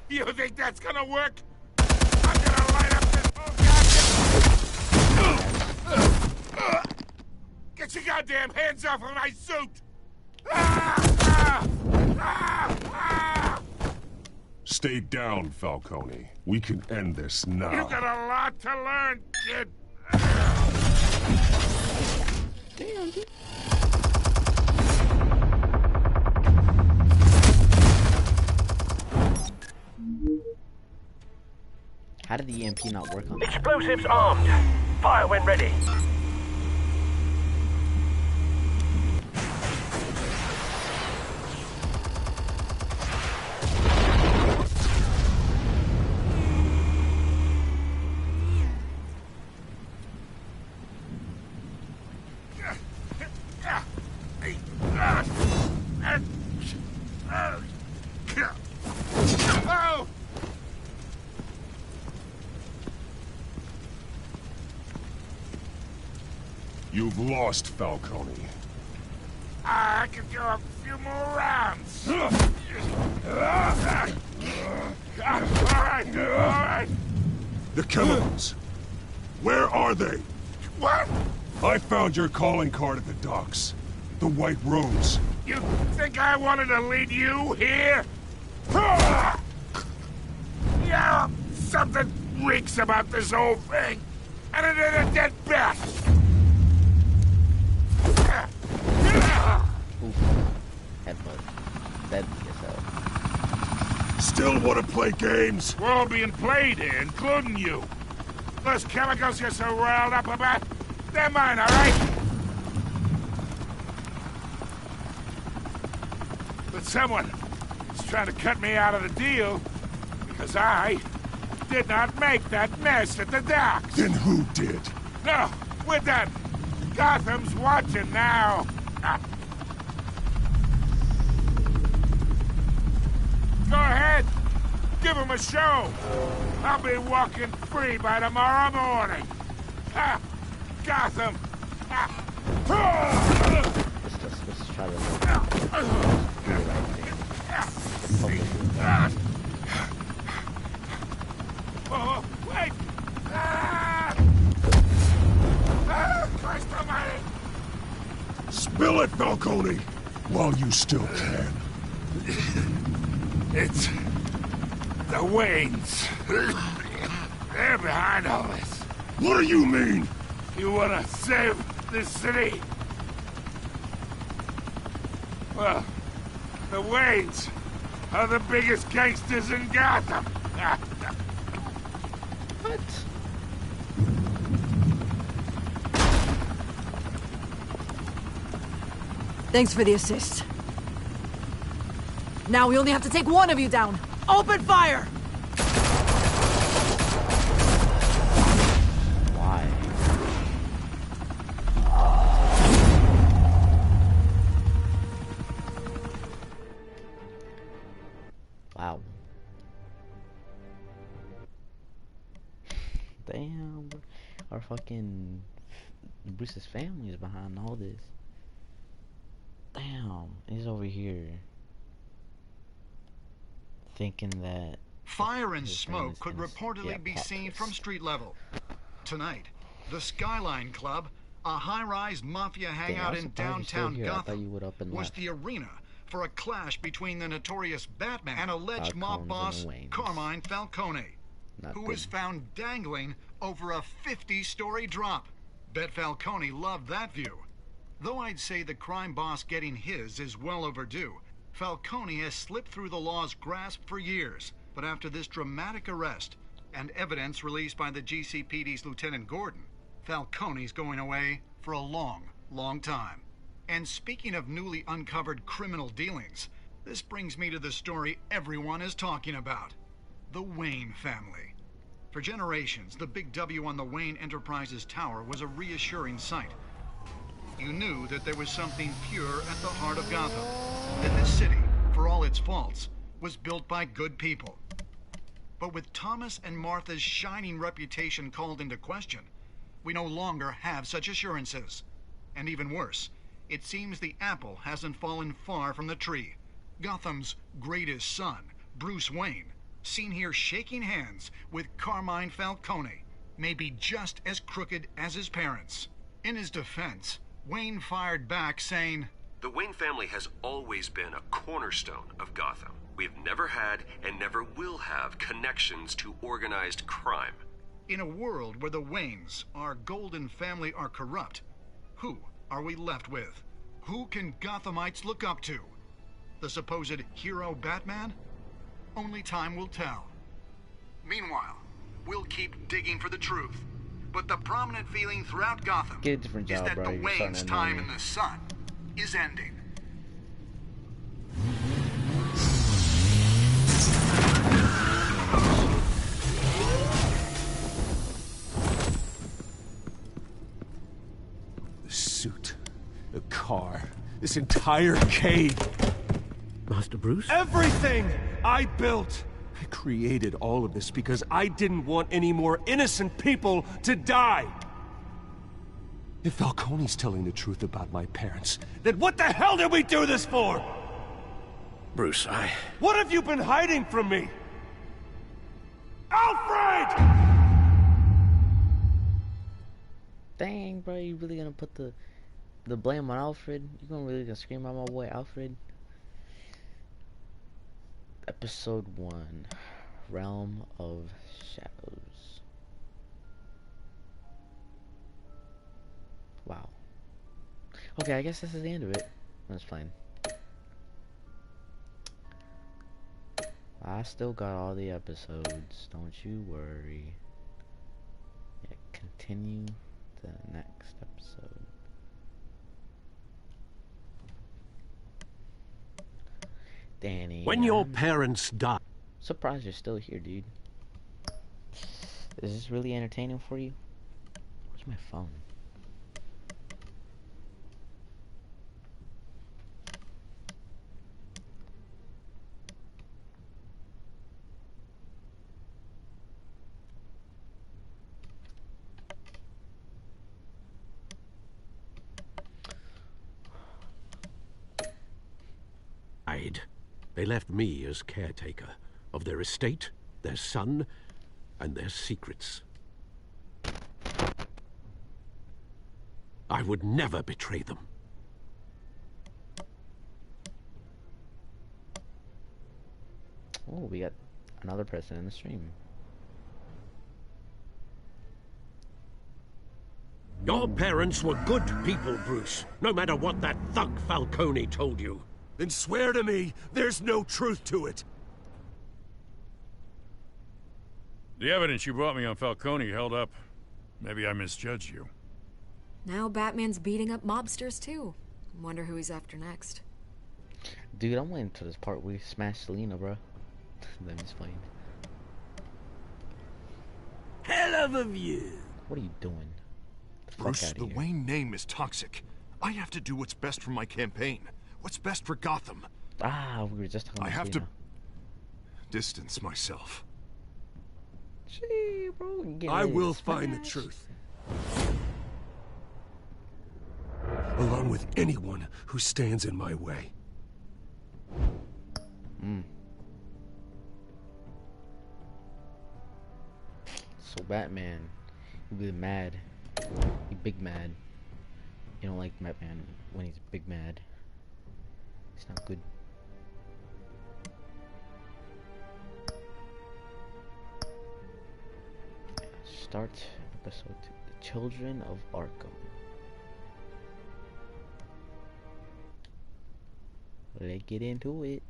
You think that's gonna work? I'm gonna light up this whole goddamn... Get your goddamn hands off of my suit! Stay down, Falcone. We can end this now. You got a lot to learn, kid. Damn, dude. How did the EMP not work on that? Explosives armed. Fire when ready. Oh! You've lost, Falcone. I could go a few more rounds. All right. The chemicals. Where are they? What? I found your calling card at the docks. The White Rose. You think I wanted to lead you here? Yeah, something reeks about this whole thing. And it is a dead bat. Oof. Headbutt. Deadly as hell. Still want to play games? We're all being played here, including you. Those chemicals you're so riled up about, they're mine, all right? But someone is trying to cut me out of the deal because I did not make that mess at the docks. Then who did? No, we're done. Gotham's watching now. Go ahead. Give him a show. I'll be walking free by tomorrow morning. Gotham. Let's try to do the right thing. Oh, wait! Christ almighty! Spill it, Falcone, while you still can. It's the Waynes. They're behind all this. What do you mean? You want to save this city? Well, the Waynes are the biggest gangsters in Gotham. What? Thanks for the assist. Now we only have to take one of you down. Open fire! Why? Wow. Damn. Our fucking Bruce's family is behind all this. Damn. He's over here thinking that fire and smoke could reportedly be seen from street level. Tonight, the Skyline Club, a high-rise mafia hangout in downtown Gotham, was the arena for a clash between the notorious Batman and alleged mob boss Carmine Falcone, who was found dangling over a 50-story drop. Bet Falcone loved that view. Though I'd say the crime boss getting his is well overdue, Falcone has slipped through the law's grasp for years. But after this dramatic arrest and evidence released by the GCPD's Lieutenant Gordon, Falcone's going away for a long, long time. And speaking of newly uncovered criminal dealings, this brings me to the story everyone is talking about. The Wayne family. For generations, the big W on the Wayne Enterprises tower was a reassuring sight. You knew that there was something pure at the heart of Gotham. That this city, for all its faults, was built by good people. But with Thomas and Martha's shining reputation called into question, we no longer have such assurances. And even worse, it seems the apple hasn't fallen far from the tree. Gotham's greatest son, Bruce Wayne, seen here shaking hands with Carmine Falcone, may be just as crooked as his parents. In his defense, Wayne fired back saying, "The Wayne family has always been a cornerstone of Gotham. We've never had and never will have connections to organized crime." In a world where the Waynes, our golden family, are corrupt, who are we left with? Who can Gothamites look up to? The supposed hero Batman? Only time will tell. Meanwhile, we'll keep digging for the truth. But the prominent feeling throughout Gotham Get a different job, is that bro. the You're starting Wayne's to annoy time me. in the sun is ending. The suit, the car, this entire cave. Master Bruce? Everything I built! I created all of this because I didn't want any more innocent people to die! If Falcone's telling the truth about my parents, then what the hell did we do this for? Bruce, What have you been hiding from me? Alfred! Dang, bro, you really gonna put the blame on Alfred? You gonna scream at my boy Alfred? Episode 1, Realm of Shadows. Wow. Okay, I guess this is the end of it. That's fine. I still got all the episodes, don't you worry. continue the next episode. Danny. When your parents die. Surprised you're still here, dude. Is this really entertaining for you? Where's my phone? They left me as caretaker of their estate, their son, and their secrets. I would never betray them. Oh, we got another person in the stream. Your parents were good people, Bruce, no matter what that thug Falcone told you. Then swear to me there's no truth to it. The evidence you brought me on Falcone held up. Maybe I misjudged you. Now Batman's beating up mobsters, too. Wonder who he's after next. Dude, I'm waiting to this part where we smash Selena, bro. Let me explain. Hell of a view. What are you doing? Bruce, the Wayne name is toxic. I have to do what's best for my campaign. What's best for Gotham? Ah, we were just talking about I have Selena. to distance myself. Gee, bro, I will find the truth. Along with anyone who stands in my way. So Batman, you be mad. You big mad. You don't like Batman when he's big mad. It's not good. Start episode 2. The Children of Arkham. Let's get into it.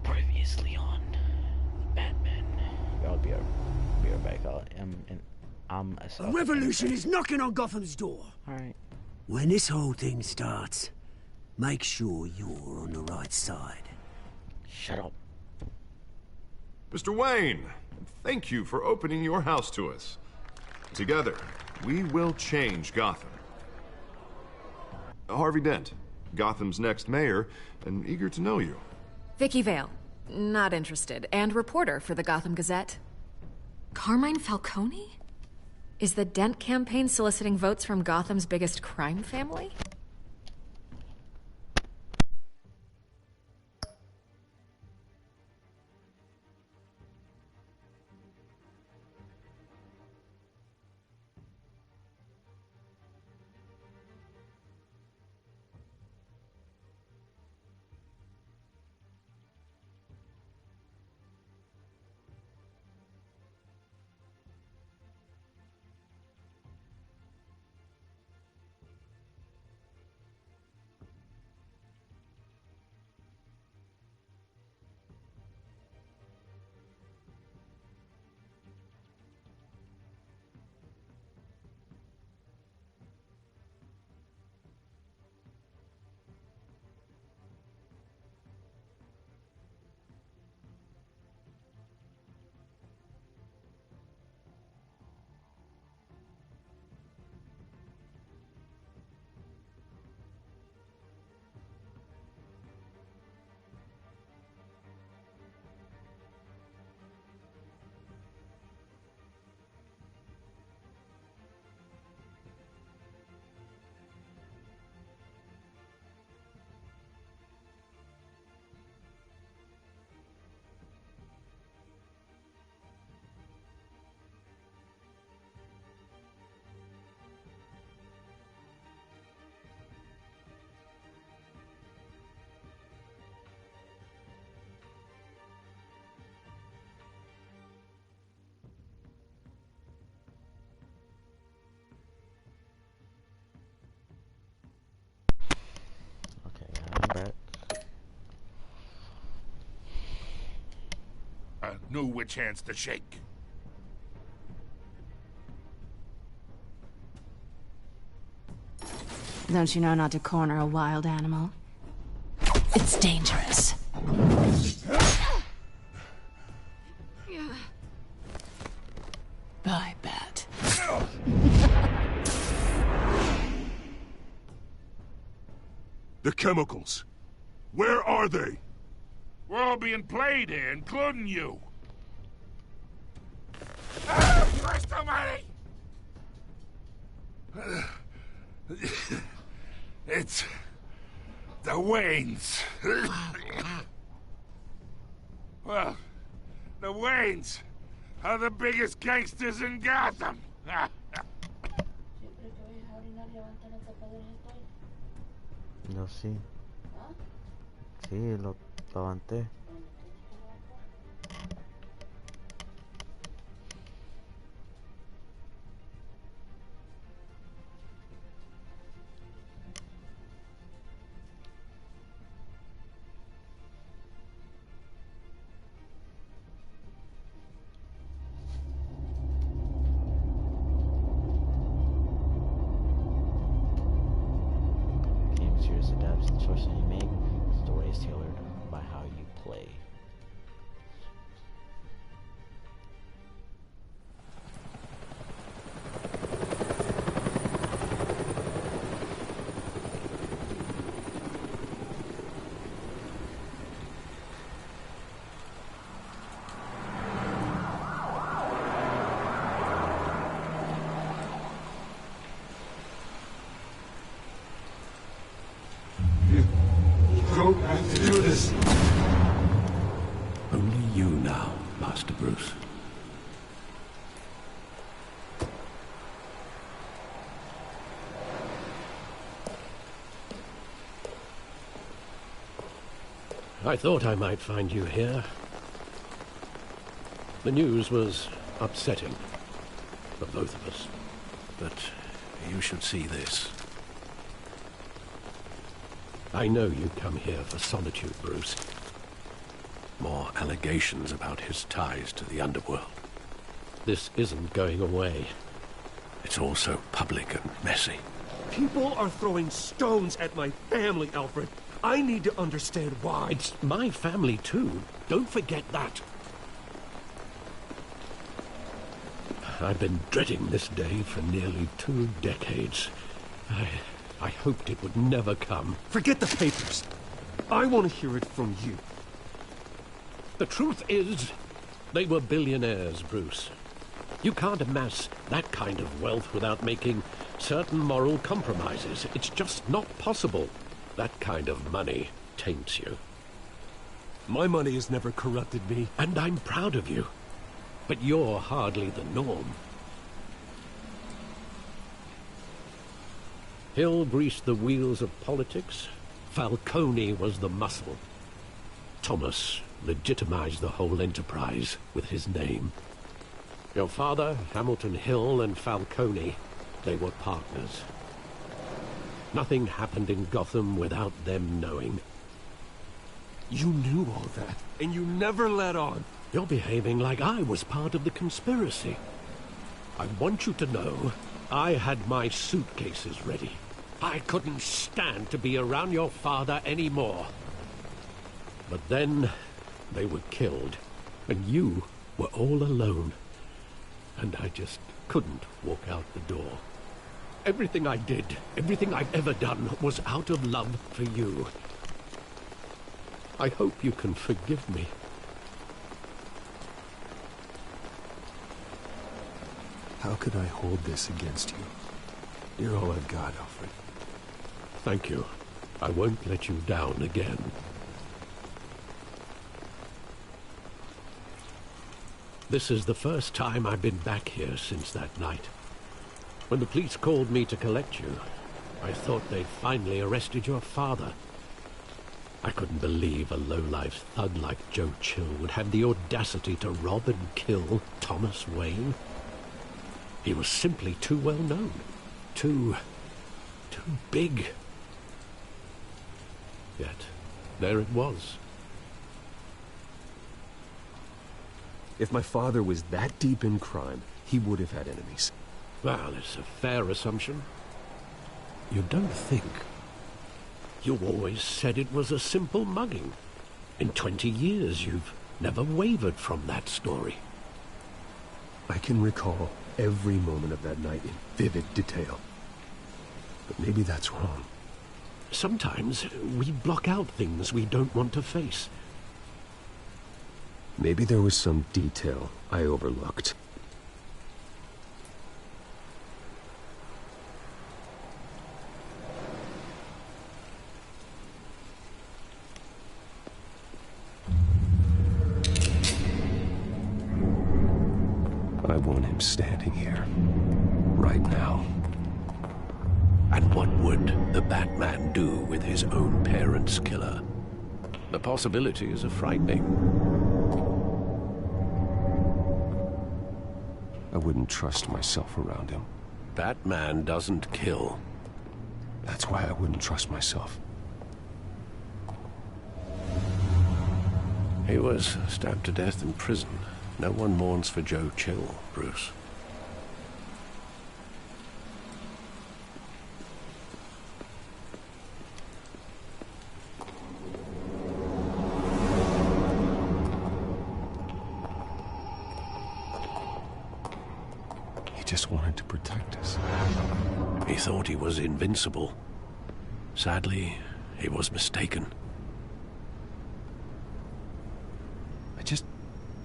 Previously on Batman. I'll be right back. A revolution is knocking on Gotham's door. Alright. When this whole thing starts, make sure you're on the right side. Shut up. Mr. Wayne, thank you for opening your house to us. Together, we will change Gotham. Harvey Dent, Gotham's next mayor, and eager to know you. Vicky Vale. Not interested. And reporter for the Gotham Gazette. Carmine Falcone? Is the Dent campaign soliciting votes from Gotham's biggest crime family? knew which hands to shake. Don't you know not to corner a wild animal? It's dangerous. Bye, Bat. The chemicals. Where are they? We're all being played here, including you. Ah, Christ almighty! It's... the Waynes. Well, the Waynes are the biggest gangsters in Gotham. No, sí. Sí, lo levanté. Game series adapts the choices you make. The story is tailored by how you play. Don't have to do this. Only you now, Master Bruce. I thought I might find you here. The news was upsetting for both of us, but you should see this. I know you come here for solitude, Bruce. More allegations about his ties to the underworld. This isn't going away. It's all so public and messy. People are throwing stones at my family, Alfred. I need to understand why. It's my family, too. Don't forget that. I've been dreading this day for nearly 2 decades. I hoped it would never come. Forget the papers. I want to hear it from you. The truth is, they were billionaires, Bruce. You can't amass that kind of wealth without making certain moral compromises. It's just not possible. That kind of money taints you. My money has never corrupted me. And I'm proud of you. But you're hardly the norm. Hill greased the wheels of politics. Falcone was the muscle. Thomas legitimized the whole enterprise with his name. Your father, Hamilton Hill, and Falcone, they were partners. Nothing happened in Gotham without them knowing. You knew all that, and you never let on. You're behaving like I was part of the conspiracy. I want you to know I had my suitcases ready. I couldn't stand to be around your father anymore. But then they were killed, and you were all alone. And I just couldn't walk out the door. Everything I did, everything I've ever done, was out of love for you. I hope you can forgive me. How could I hold this against you? You're all I've got, Alfred. Thank you. I won't let you down again. This is the first time I've been back here since that night. When the police called me to collect you, I thought they'd finally arrested your father. I couldn't believe a low-life thug like Joe Chill would have the audacity to rob and kill Thomas Wayne. He was simply too well known. Too big. Yet, there it was. If my father was that deep in crime, he would have had enemies. Well, it's a fair assumption. You don't think? You always said it was a simple mugging. In 20 years, you've never wavered from that story. I can recall every moment of that night in vivid detail. But maybe that's wrong. Sometimes we block out things we don't want to face. Maybe there was some detail I overlooked. I want him standing here, right now. And what would the Batman do with his own parents' killer? The possibilities are frightening. I wouldn't trust myself around him. Batman doesn't kill. That's why I wouldn't trust myself. He was stabbed to death in prison. No one mourns for Joe Chill, Bruce. He just wanted to protect us. He thought he was invincible. Sadly, he was mistaken.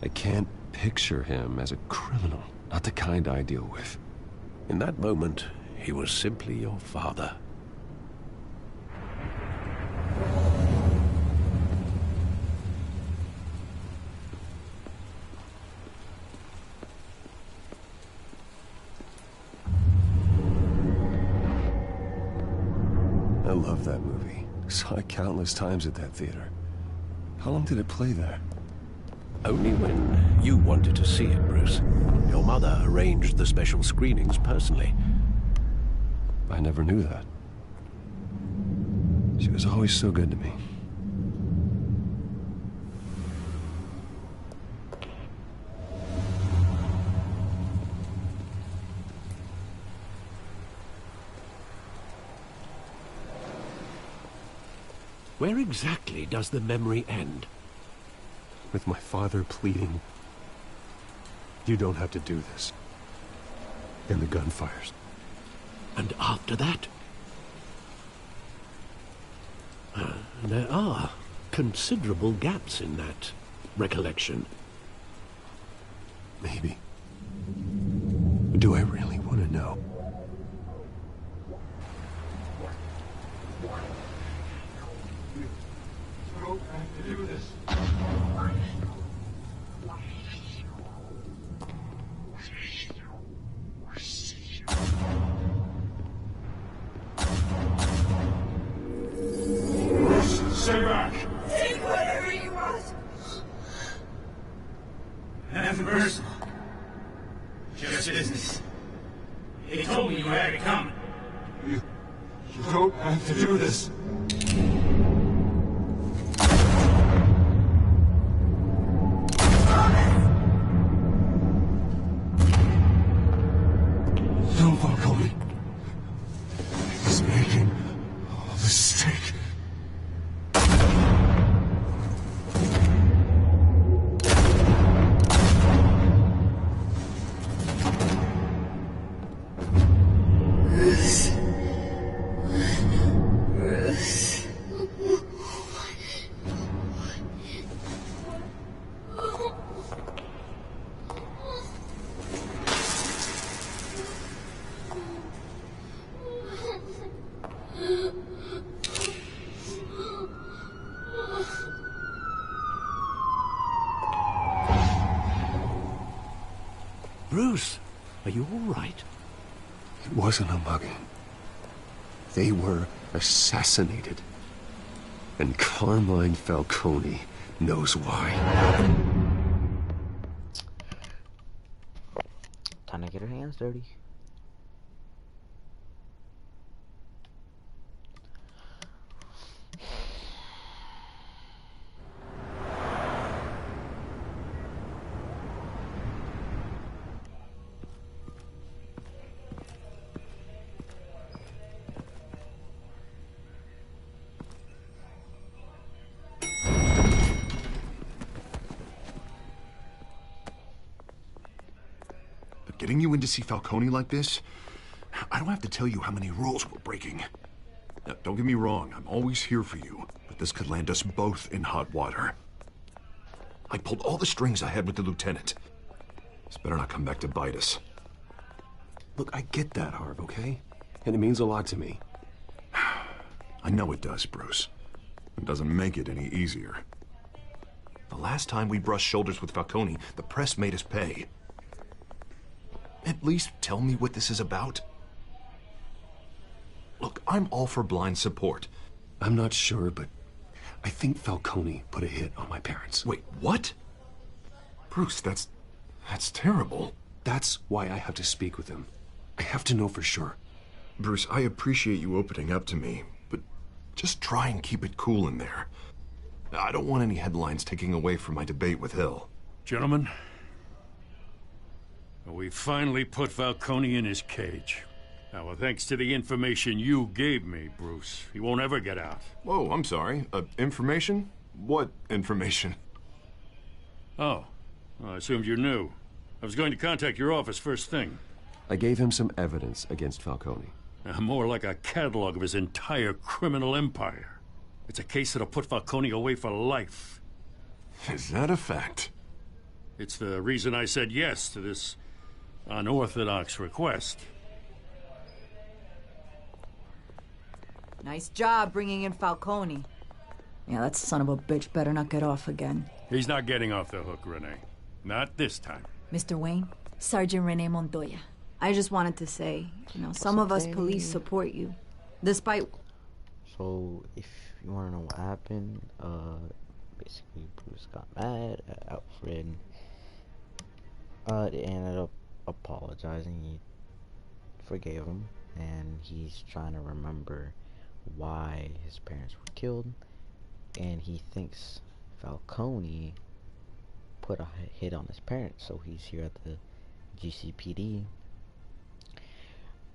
I can't picture him as a criminal, not the kind I deal with. In that moment, he was simply your father. I love that movie. Saw it countless times at that theater. How long did it play there? Only when you wanted to see it, Bruce. Your mother arranged the special screenings personally. I never knew that. She was always so good to me. Where exactly does the memory end? With my father pleading, "You don't have to do this." And the gun fires. And after that? There are considerable gaps in that recollection. Maybe. Do I really want to know? Don't have to do this. Stay back! Take whatever you want! Nothing personal. Just business. They told me you had it coming. You don't have to do this. No, Falcone. He's making a mistake. Bruce, are you all right? It wasn't a mugging. They were assassinated. And Carmine Falcone knows why. Time to get her hands dirty. Letting you in to see Falcone like this? I don't have to tell you how many rules we're breaking. Now, don't get me wrong, I'm always here for you, but this could land us both in hot water. I pulled all the strings I had with the lieutenant. This better not come back to bite us. Look, I get that, Harv, okay? And it means a lot to me. I know it does, Bruce. It doesn't make it any easier. The last time we brushed shoulders with Falcone, the press made us pay. At least tell me what this is about. Look, I'm all for blind support. I'm not sure, but I think Falcone put a hit on my parents. Wait, what? Bruce, that's terrible. That's why I have to speak with him. I have to know for sure. Bruce, I appreciate you opening up to me, but just try and keep it cool in there. I don't want any headlines taking away from my debate with Hill. Gentlemen, we finally put Falcone in his cage. Now, thanks to the information you gave me, Bruce, he won't ever get out. Whoa, I'm sorry. Information? What information? Oh, well, I assumed you knew. I was going to contact your office first thing. I gave him some evidence against Falcone. More like a catalog of his entire criminal empire. It's a case that'll put Falcone away for life. Is that a fact? It's the reason I said yes to this unorthodox request. Nice job bringing in Falcone. Yeah, that son of a bitch better not get off again. He's not getting off the hook, Renee. Not this time. Mr. Wayne, Sergeant Renee Montoya. I just wanted to say, some of us police support you. Despite... So, if you want to know what happened, basically Bruce got mad at Alfred. They ended up apologizing. He forgave him, and he's trying to remember why his parents were killed, and he thinks Falcone put a hit on his parents, so he's here at the GCPD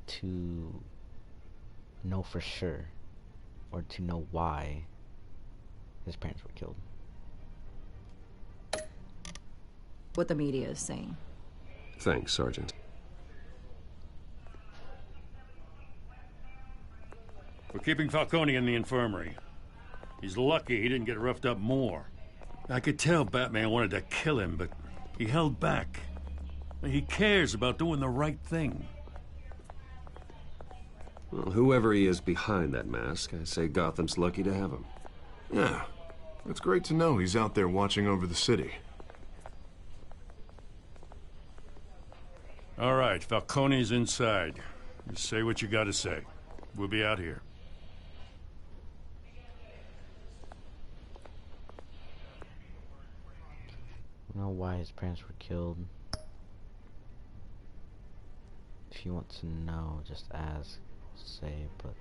to know for sure, or to know why his parents were killed. What the media is saying. Thanks, Sergeant. We're keeping Falcone in the infirmary. He's lucky he didn't get roughed up more. I could tell Batman wanted to kill him, but he held back. He cares about doing the right thing. Well, whoever he is behind that mask, I say Gotham's lucky to have him. Yeah, it's great to know he's out there watching over the city. All right, Falcone's inside. Just say what you gotta say. We'll be out here. I don't know why his parents were killed. If you want to know, just ask, say, but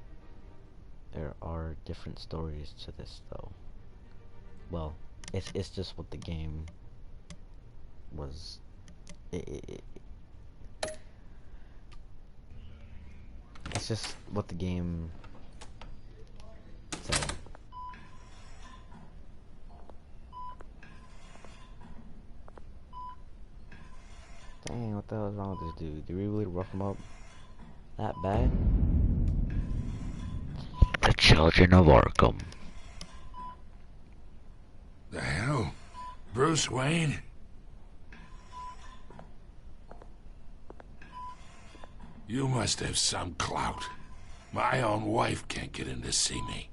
there are different stories to this, though. Well, it's just what the game was. It's just what the game said. Dang, what the hell is wrong with this dude? Did we really rough him up that bad? The Children of Arkham. The hell? Bruce Wayne? You must have some clout. My own wife can't get in to see me.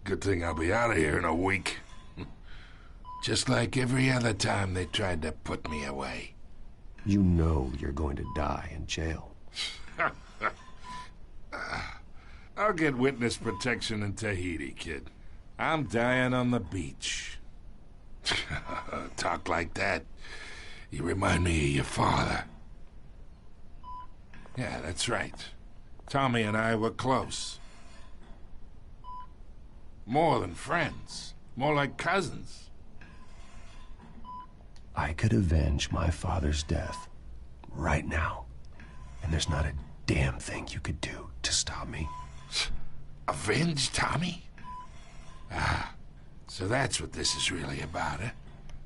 Good thing I'll be out of here in a week. Just like every other time they tried to put me away. You know you're going to die in jail. I'll get witness protection in Tahiti, kid. I'm dying on the beach. Talk like that. You remind me of your father. Yeah, that's right. Tommy and I were close. More than friends. More like cousins. I could avenge my father's death right now. And there's not a damn thing you could do to stop me. Avenge Tommy? Ah, so that's what this is really about, eh?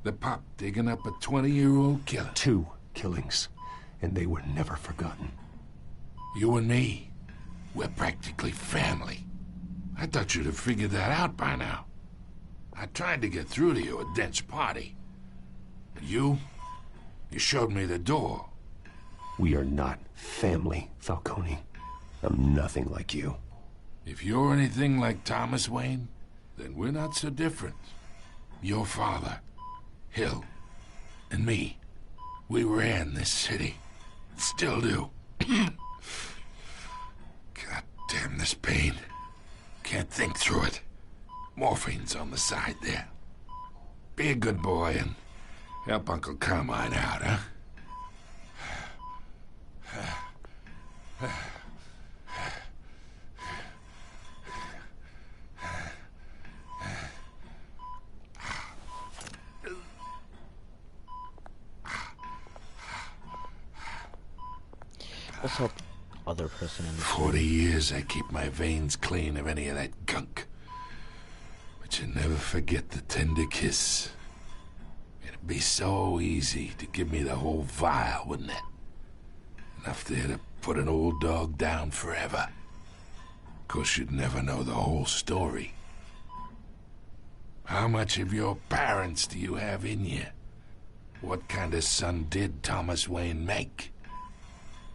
The pup digging up a 20-year-old killer. 2 killings, and they were never forgotten. You and me, we're practically family. I thought you'd have figured that out by now. I tried to get through to you at Dent's party. But you showed me the door. We are not family, Falcone. I'm nothing like you. If you're anything like Thomas Wayne, then we're not so different. Your father, Hill, and me, we ran this city. Still do. God damn this pain. Can't think through it. Morphine's on the side there. Be a good boy and help Uncle Carmine out, huh? What's up, other person in the 40 years I keep my veins clean of any of that gunk. But you never forget the tender kiss. It'd be so easy to give me the whole vial, wouldn't it? Enough there to put an old dog down forever. Of course, you'd never know the whole story. How much of your parents do you have in you? What kind of son did Thomas Wayne make?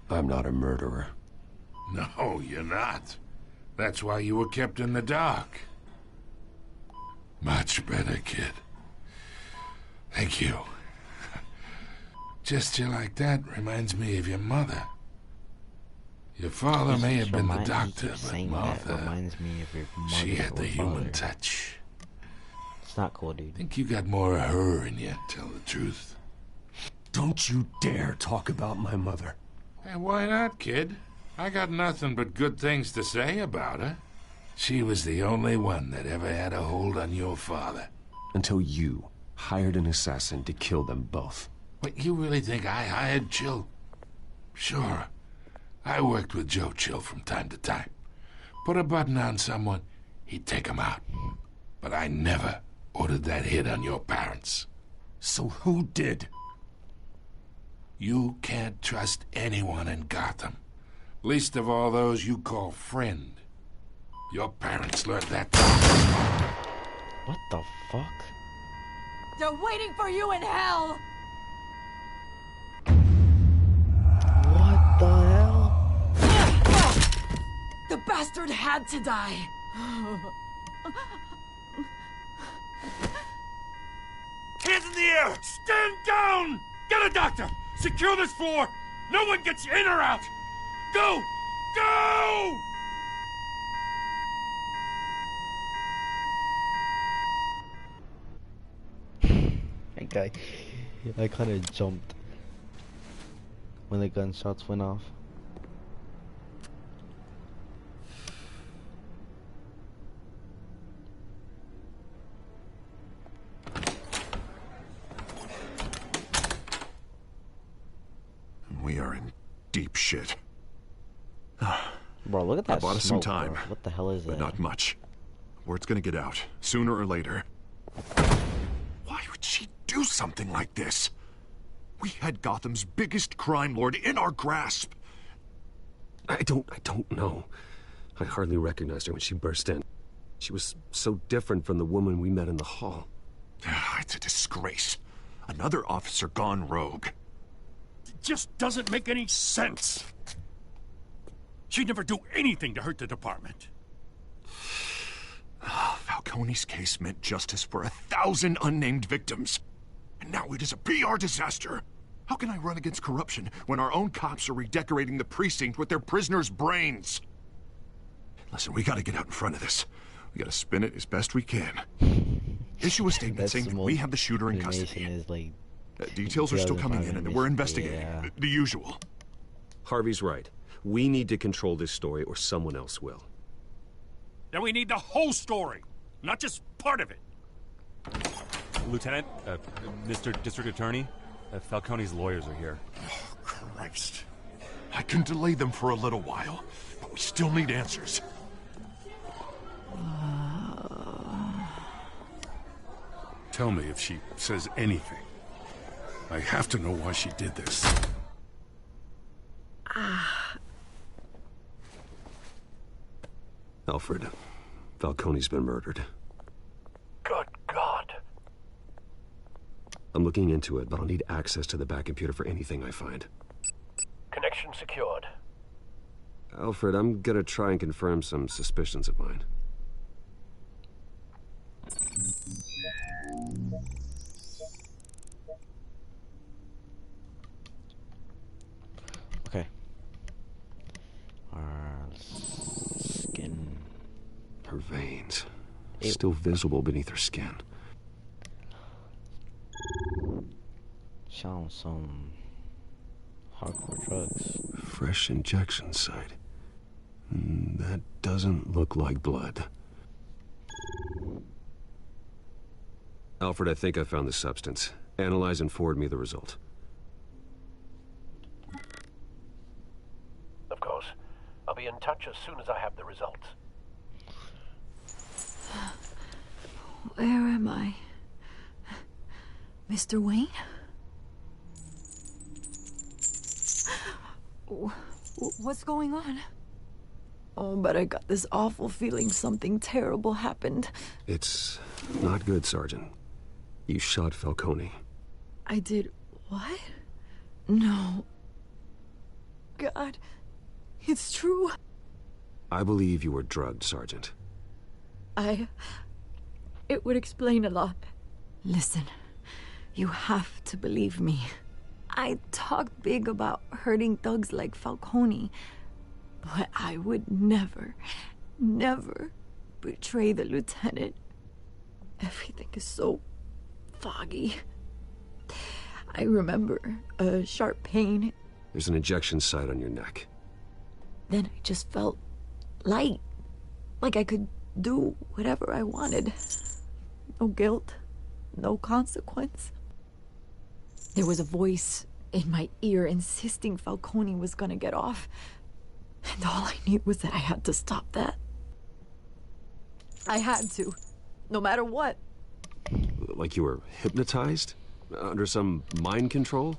I'm not a murderer. No, you're not. That's why you were kept in the dark. Much better, kid. Thank you. Gesture like that reminds me of your mother. Your father may have been the doctor, but Martha, reminds me of your mother, she had the human father. touch. It's not cool, dude. Think you got more of her in you, tell the truth. Don't you dare talk about my mother. Hey, why not, kid? I got nothing but good things to say about her. She was the only one that ever had a hold on your father. Until you hired an assassin to kill them both. What, you really think I hired Chill? Sure. I worked with Joe Chill from time to time. Put a button on someone, he'd take him out. But I never ordered that hit on your parents. So who did? You can't trust anyone in Gotham. Least of all those you call friend. Your parents learned that. What the fuck? They're waiting for you in hell! What the hell? The bastard had to die! Hands in the air! Stand down! Get a doctor! Secure this floor! No one gets in or out! Go! Go! I kind of jumped when the gunshots went off. We are in deep shit. Bro, look at that I bought us some smoke, time. bro. What the hell is but that? Not much. Word's gonna get out, sooner or later. Why would she do something like this? We had Gotham's biggest crime lord in our grasp. I don't know. I hardly recognized her when she burst in. She was so different from the woman we met in the hall. It's a disgrace. Another officer gone rogue. It just doesn't make any sense. She'd never do anything to hurt the department. Falcone's case meant justice for 1,000 unnamed victims. And now it is a PR disaster. How can I run against corruption when our own cops are redecorating the precinct with their prisoners' brains? Listen, we gotta get out in front of this. We gotta spin it as best we can. Issue a statement saying that we have the shooter in custody. Is like details are still coming in and we're investigating. Yeah. The usual. Harvey's right. We need to control this story or someone else will. Then we need the whole story, not just part of it. Lieutenant, Mr. District Attorney, Falcone's lawyers are here. Oh, Christ. I can delay them for a little while, but we still need answers. Tell me if she says anything. I have to know why she did this. Alfred, Falcone's been murdered. Good God. I'm looking into it, but I'll need access to the back computer for anything I find. Connection secured. Alfred, I'm gonna try and confirm some suspicions of mine. Okay. Skin. Her veins. Still visible beneath her skin. Sounds some hardcore drugs. Fresh injection site. That doesn't look like blood. Alfred, I think I found the substance. Analyze and forward me the result. Of course. I'll be in touch as soon as I have the results. Where am I? Mr. Wayne? What's going on? Oh, but I got this awful feeling something terrible happened. It's not good, Sergeant. You shot Falcone. I did what? No. God, it's true. I believe you were drugged, Sergeant. It would explain a lot. Listen, you have to believe me. I talked big about hurting thugs like Falcone, but I would never, never betray the lieutenant. Everything is so foggy. I remember a sharp pain. There's an injection site on your neck. Then I just felt light, like I could do whatever I wanted. No guilt, no consequence. There was a voice in my ear insisting Falcone was gonna get off. And all I knew was that I had to stop that. I had to, no matter what. Like you were hypnotized? Under some mind control?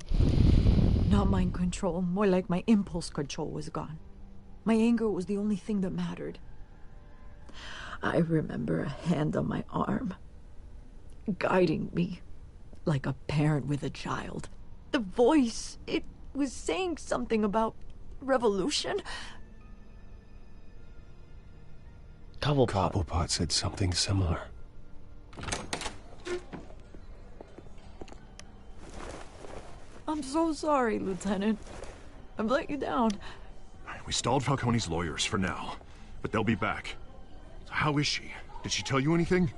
Not mind control, more like my impulse control was gone. My anger was the only thing that mattered. I remember a hand on my arm, guiding me like a parent with a child. The voice, it was saying something about revolution. Cobblepot said something similar. I'm so sorry, Lieutenant. I've let you down. We stalled Falcone's lawyers for now, but they'll be back. So how is she? Did she tell you anything?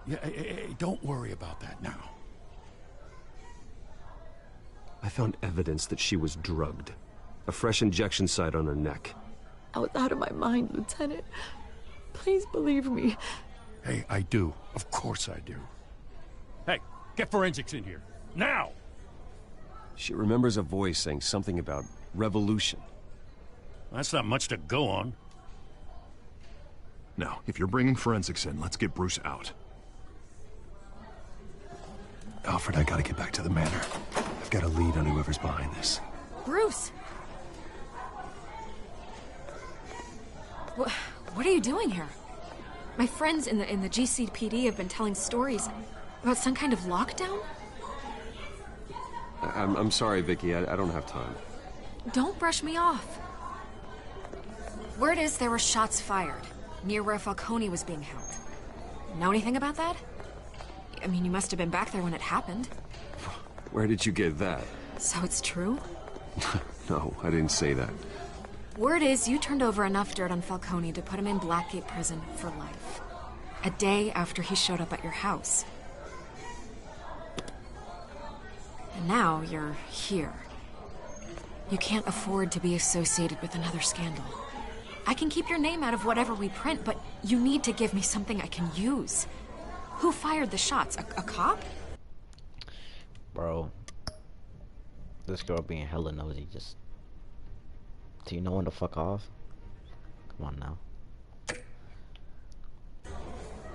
Yeah, hey, don't worry about that now. I found evidence that she was drugged. A fresh injection site on her neck. I was out of my mind, Lieutenant. Please believe me. Hey, I do. Of course I do. Hey, get forensics in here. Now! She remembers a voice saying something about revolution. That's not much to go on. Now, if you're bringing forensics in, let's get Bruce out. Alfred, I gotta get back to the manor. I've got a lead on whoever's behind this. Bruce! What are you doing here? My friends in the GCPD have been telling stories about some kind of lockdown? I'm sorry, Vicky. I don't have time. Don't brush me off. Word is there were shots fired near where Falcone was being held. Know anything about that? I mean, you must have been back there when it happened. Where did you get that? So it's true? No, I didn't say that. Word is you turned over enough dirt on Falcone to put him in Blackgate Prison for life. A day after he showed up at your house. And now you're here. You can't afford to be associated with another scandal. I can keep your name out of whatever we print, but you need to give me something I can use. Who fired the shots? A cop? Bro. This girl being hella nosy, just... Do you know when to fuck off? Come on now.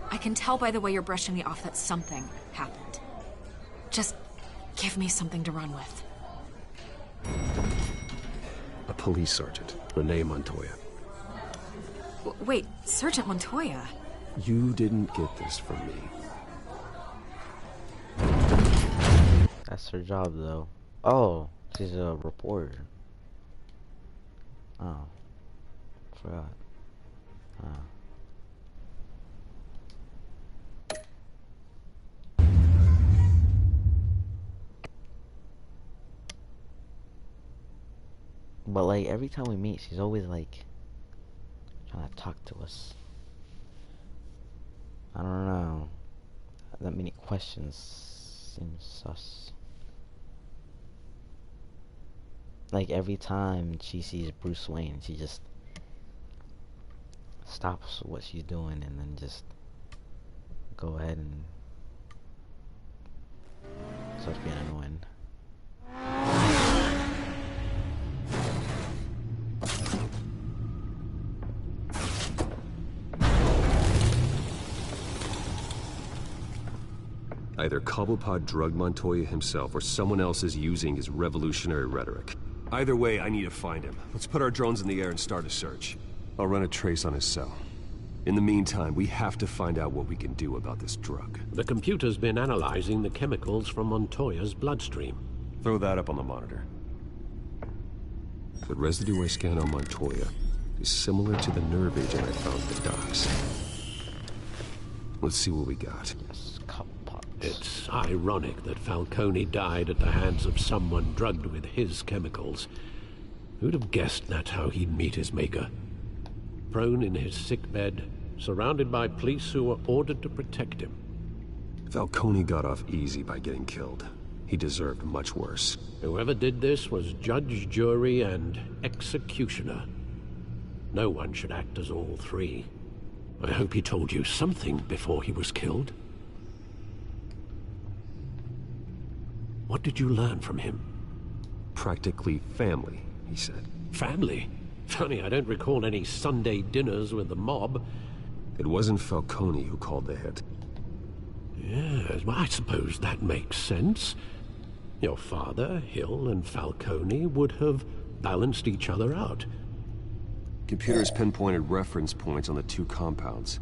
I can tell by the way you're brushing me off that something happened. Just Give me something to run with. A police sergeant, Renee Montoya. Wait, Sergeant Montoya? You didn't get this from me. That's her job, though. Oh, she's a reporter. Oh, forgot. But like every time we meet, she's always like trying to talk to us. I don't know. That many questions seems sus. Like every time she sees Bruce Wayne, she just stops what she's doing and then just go ahead and starts being annoying. Either Cobblepot drugged Montoya himself or someone else is using his revolutionary rhetoric. Either way, I need to find him. Let's put our drones in the air and start a search. I'll run a trace on his cell. In the meantime, we have to find out what we can do about this drug. The computer's been analyzing the chemicals from Montoya's bloodstream. Throw that up on the monitor. The residue I scanned on Montoya is similar to the nerve agent I found at the docks. Let's see what we got. It's ironic that Falcone died at the hands of someone drugged with his chemicals. Who'd have guessed that's how he'd meet his maker? Prone in his sickbed, surrounded by police who were ordered to protect him. Falcone got off easy by getting killed. He deserved much worse. Whoever did this was judge, jury, and executioner. No one should act as all three. I hope he told you something before he was killed. What did you learn from him? Practically family, he said. Family? Funny, I don't recall any Sunday dinners with the mob. It wasn't Falcone who called the hit. Yes, well, I suppose that makes sense. Your father, Hill, and Falcone would have balanced each other out. Computers pinpointed reference points on the two compounds.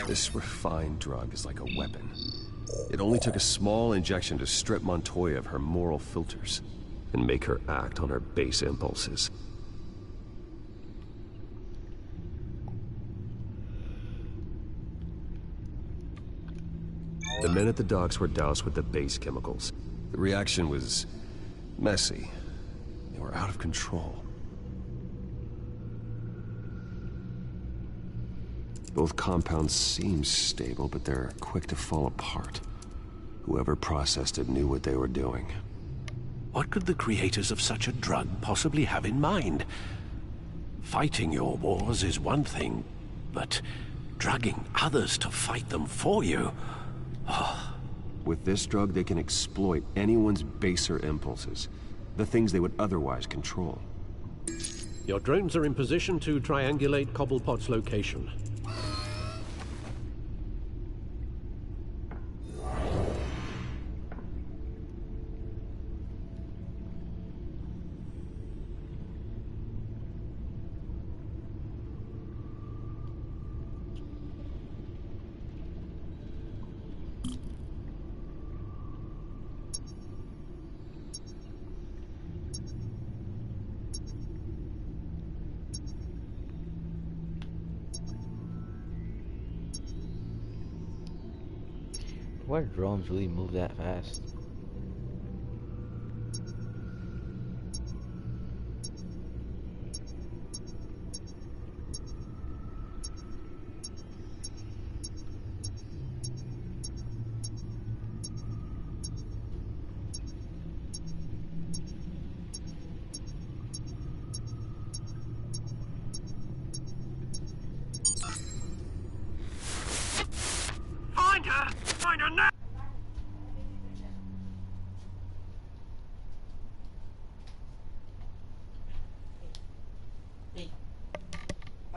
This refined drug is like a weapon. It only took a small injection to strip Montoya of her moral filters and make her act on her base impulses. The men at the docks were doused with the base chemicals. The reaction was messy. They were out of control. Both compounds seem stable, but they're quick to fall apart. Whoever processed it knew what they were doing. What could the creators of such a drug possibly have in mind? Fighting your wars is one thing, but drugging others to fight them for you... Oh. With this drug, they can exploit anyone's baser impulses, the things they would otherwise control. Your drones are in position to triangulate Cobblepot's location. Why do drones really move that fast? Find her! Find her now!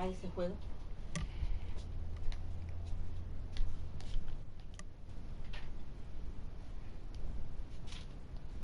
ese juego.